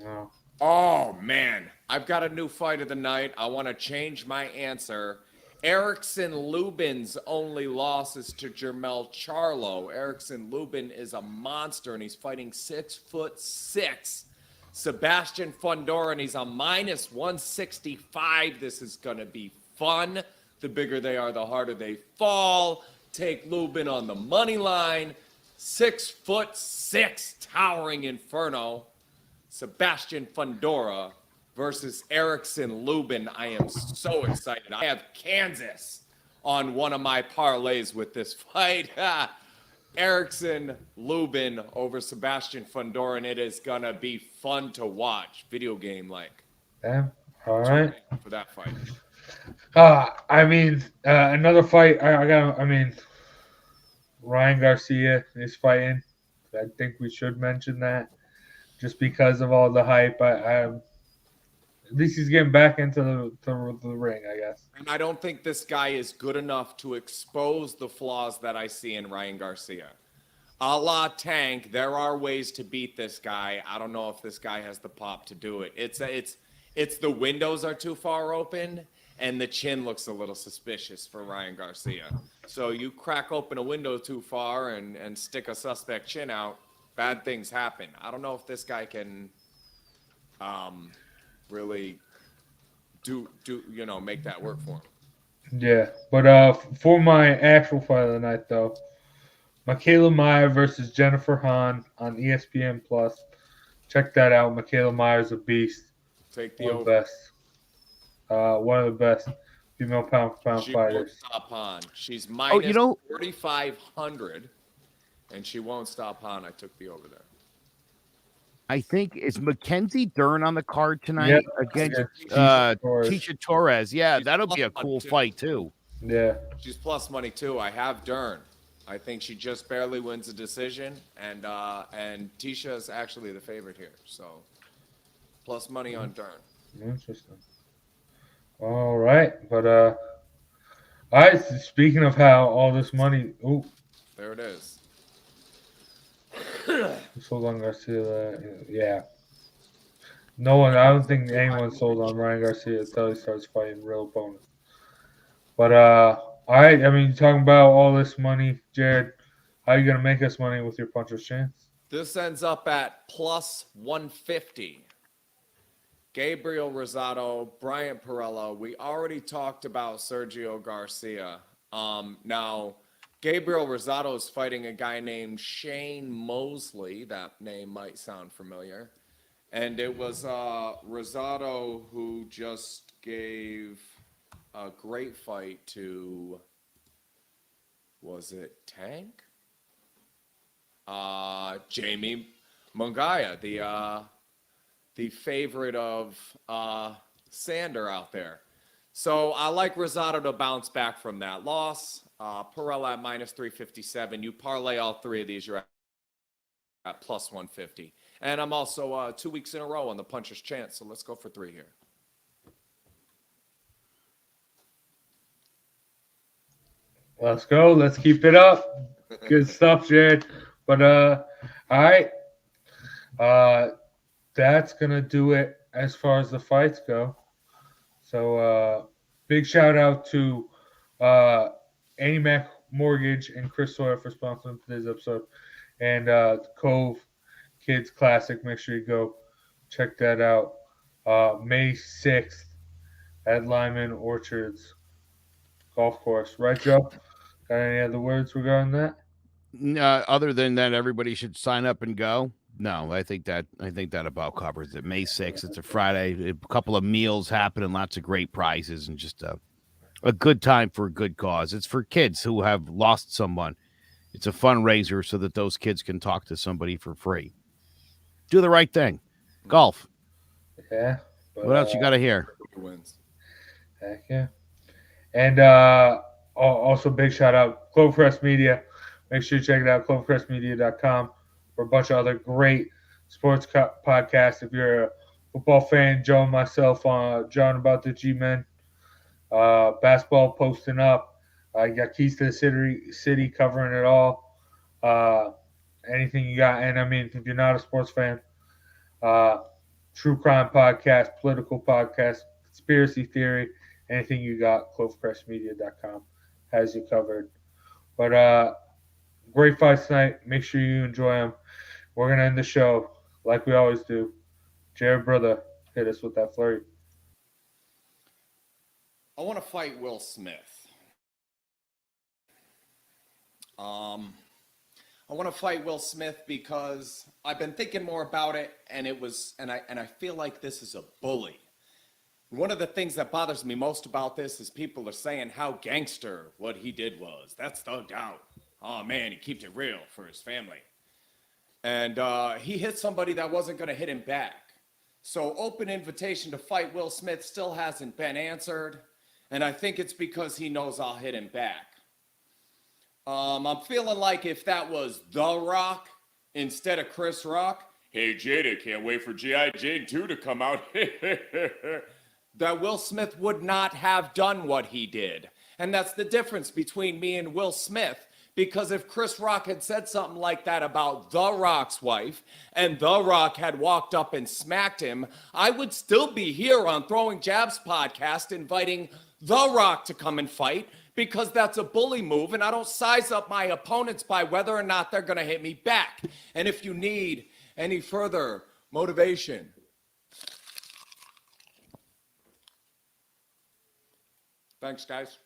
No. Oh, man. I've got a new fight of the night. I want to change my answer. Erickson Lubin's only loss is to Jermell Charlo. Erickson Lubin is a monster, and he's fighting 6'6". Sebastian Fundora, and he's a minus 165. This is going to be fun. The bigger they are, the harder they fall. Take Lubin on the money line. 6'6", Towering Inferno. Sebastian Fundora versus Erickson Lubin. I am so excited. I have Kansas on one of my parlays with this fight. Erickson Lubin over Sebastian Fundoran. It is going to be fun to watch. Video game like. Yeah. All right. For that fight. Another fight. I mean, Ryan Garcia is fighting. I think we should mention that just because of all the hype. At least he's getting back into the ring, I guess. And I don't think this guy is good enough to expose the flaws that I see in Ryan Garcia. A la Tank, there are ways to beat this guy. I don't know if this guy has the pop to do it. It's the windows are too far open, and the chin looks a little suspicious for Ryan Garcia. So you crack open a window too far and stick a suspect chin out, bad things happen. I don't know if this guy can really make that work for him. Yeah, but for my actual fight of the night, though, Michaela Meyer versus Jennifer Hahn on ESPN Plus. Check that out. Michaela Meyer's a beast. Take the one over. One of the best female pound-for-pound she fighters. Won't stop Hahn. She's minus 4,500, and she won't stop Hahn. I took the over there. I think is Mackenzie Dern on the card tonight against Tisha Torres. Yeah, that'll be a cool fight too. Yeah, she's plus money too. I have Dern. I think she just barely wins a decision, and Tisha is actually the favorite here. So plus money on Dern. Interesting. All right, but all right. Speaking of how all this money, there it is. Sold on Garcia. Yeah. No one. I don't think anyone sold on Ryan Garcia until he starts fighting real opponents. But all right. I mean, talking about all this money, Jared. How are you gonna make us money with your puncher's chance? This ends up at plus 150. Gabriel Rosado, Brian Perella. We already talked about Sergio Garcia. Now, Gabriel Rosado is fighting a guy named Shane Mosley. That name might sound familiar. And it was Rosado who just gave a great fight to, was it Tank? Jamie Mungaya, the favorite of Sander out there. So I like Rosado to bounce back from that loss. Perella at minus 357. You parlay all three of these, you're at plus 150. And I'm also 2 weeks in a row on the puncher's chance, so let's go for 3 here. Let's go. Let's keep it up. Good stuff, Jared. But all right. That's gonna do it as far as the fights go. So big shout out to Annie Mac Mortgage and Chris Sawyer for sponsoring today's episode, and Cove Kids Classic. Make sure you go check that out. May 6th at Lyman Orchards Golf Course. Right, Joe? Got any other words regarding that? Other than that, everybody should sign up and go. No, I think that about covers it. May 6th, it's a Friday. A couple of meals happening, lots of great prizes, and just a good time for a good cause. It's for kids who have lost someone. It's a fundraiser so that those kids can talk to somebody for free. Do the right thing. Golf. Yeah. But, what else you got to hear? Wins. Heck yeah. And also big shout out Clovercrest Media. Make sure you check it out, clovercrestmedia.com, for a bunch of other great sports podcasts. If you're a football fan, Joe and myself, John about the G-Men, basketball posting up. You got Keys to the City covering it all. Anything you got. And, I mean, if you're not a sports fan, true crime podcast, political podcast, conspiracy theory, anything you got, clovercrestmedia.com has you covered. But great fights tonight. Make sure you enjoy them. We're going to end the show like we always do. Jared, brother, hit us with that flurry. I want to fight Will Smith. I want to fight Will Smith because I've been thinking more about it, and I feel like this is a bully. One of the things that bothers me most about this is people are saying how gangster what he did was. That's thugged out. Oh man, he kept it real for his family. And he hit somebody that wasn't going to hit him back. So open invitation to fight Will Smith still hasn't been answered. And I think it's because he knows I'll hit him back. I'm feeling like if that was The Rock instead of Chris Rock, hey Jada, can't wait for G.I. Jane 2 to come out, that Will Smith would not have done what he did. And that's the difference between me and Will Smith. Because if Chris Rock had said something like that about The Rock's wife, and The Rock had walked up and smacked him, I would still be here on Throwing Jabs podcast inviting The Rock to come and fight, because that's a bully move, and I don't size up my opponents by whether or not they're going to hit me back. And if you need any further motivation, thanks, guys.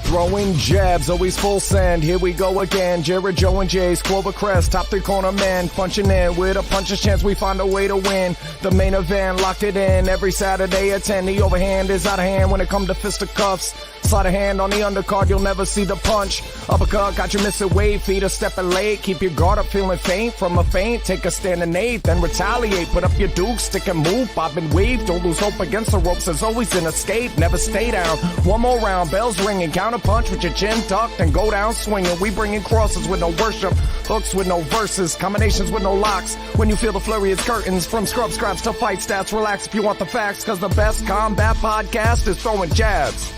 Throwing jabs, always full send. Here we go again. Jared, Joe, and Jay's Clover Crest, top three corner man, punching in with a puncher's chance. We find a way to win. The main event, locked it in every Saturday at 10. The overhand is out of hand when it comes to fisticuffs. Slide a hand on the undercard, you'll never see the punch. Uppercut, got you missing weight, feet are stepping late. Keep your guard up, feeling faint from a feint. Take a stand and eight, then retaliate. Put up your duke, stick and move, bob and weave. Don't lose hope against the ropes, there's always an escape. Never stay down. One more round, bells ringing, counter punch with your chin tucked and go down swinging. We bringing crosses with no worship, hooks with no verses, combinations with no locks. When you feel the flurry, it's curtains. From scrub scraps to fight stats, relax if you want the facts, cause the best combat podcast is Throwing Jabs.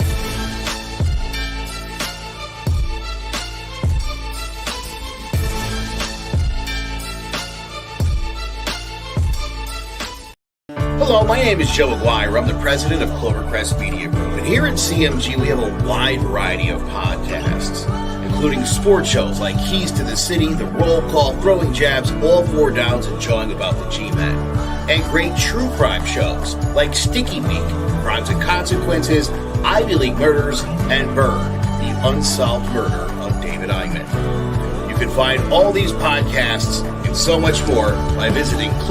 Hello, my name is Joe Aguirre. I'm the president of Clovercrest Media Group. And here at CMG, we have a wide variety of podcasts, including sports shows like Keys to the City, The Roll Call, Throwing Jabs, All Four Downs, and Jawing About the G-Men. And great true crime shows like Stinky Week, Crimes and Consequences, Ivy League Murders, and Bird, the unsolved murder of David Eichmann. You can find all these podcasts and so much more by visiting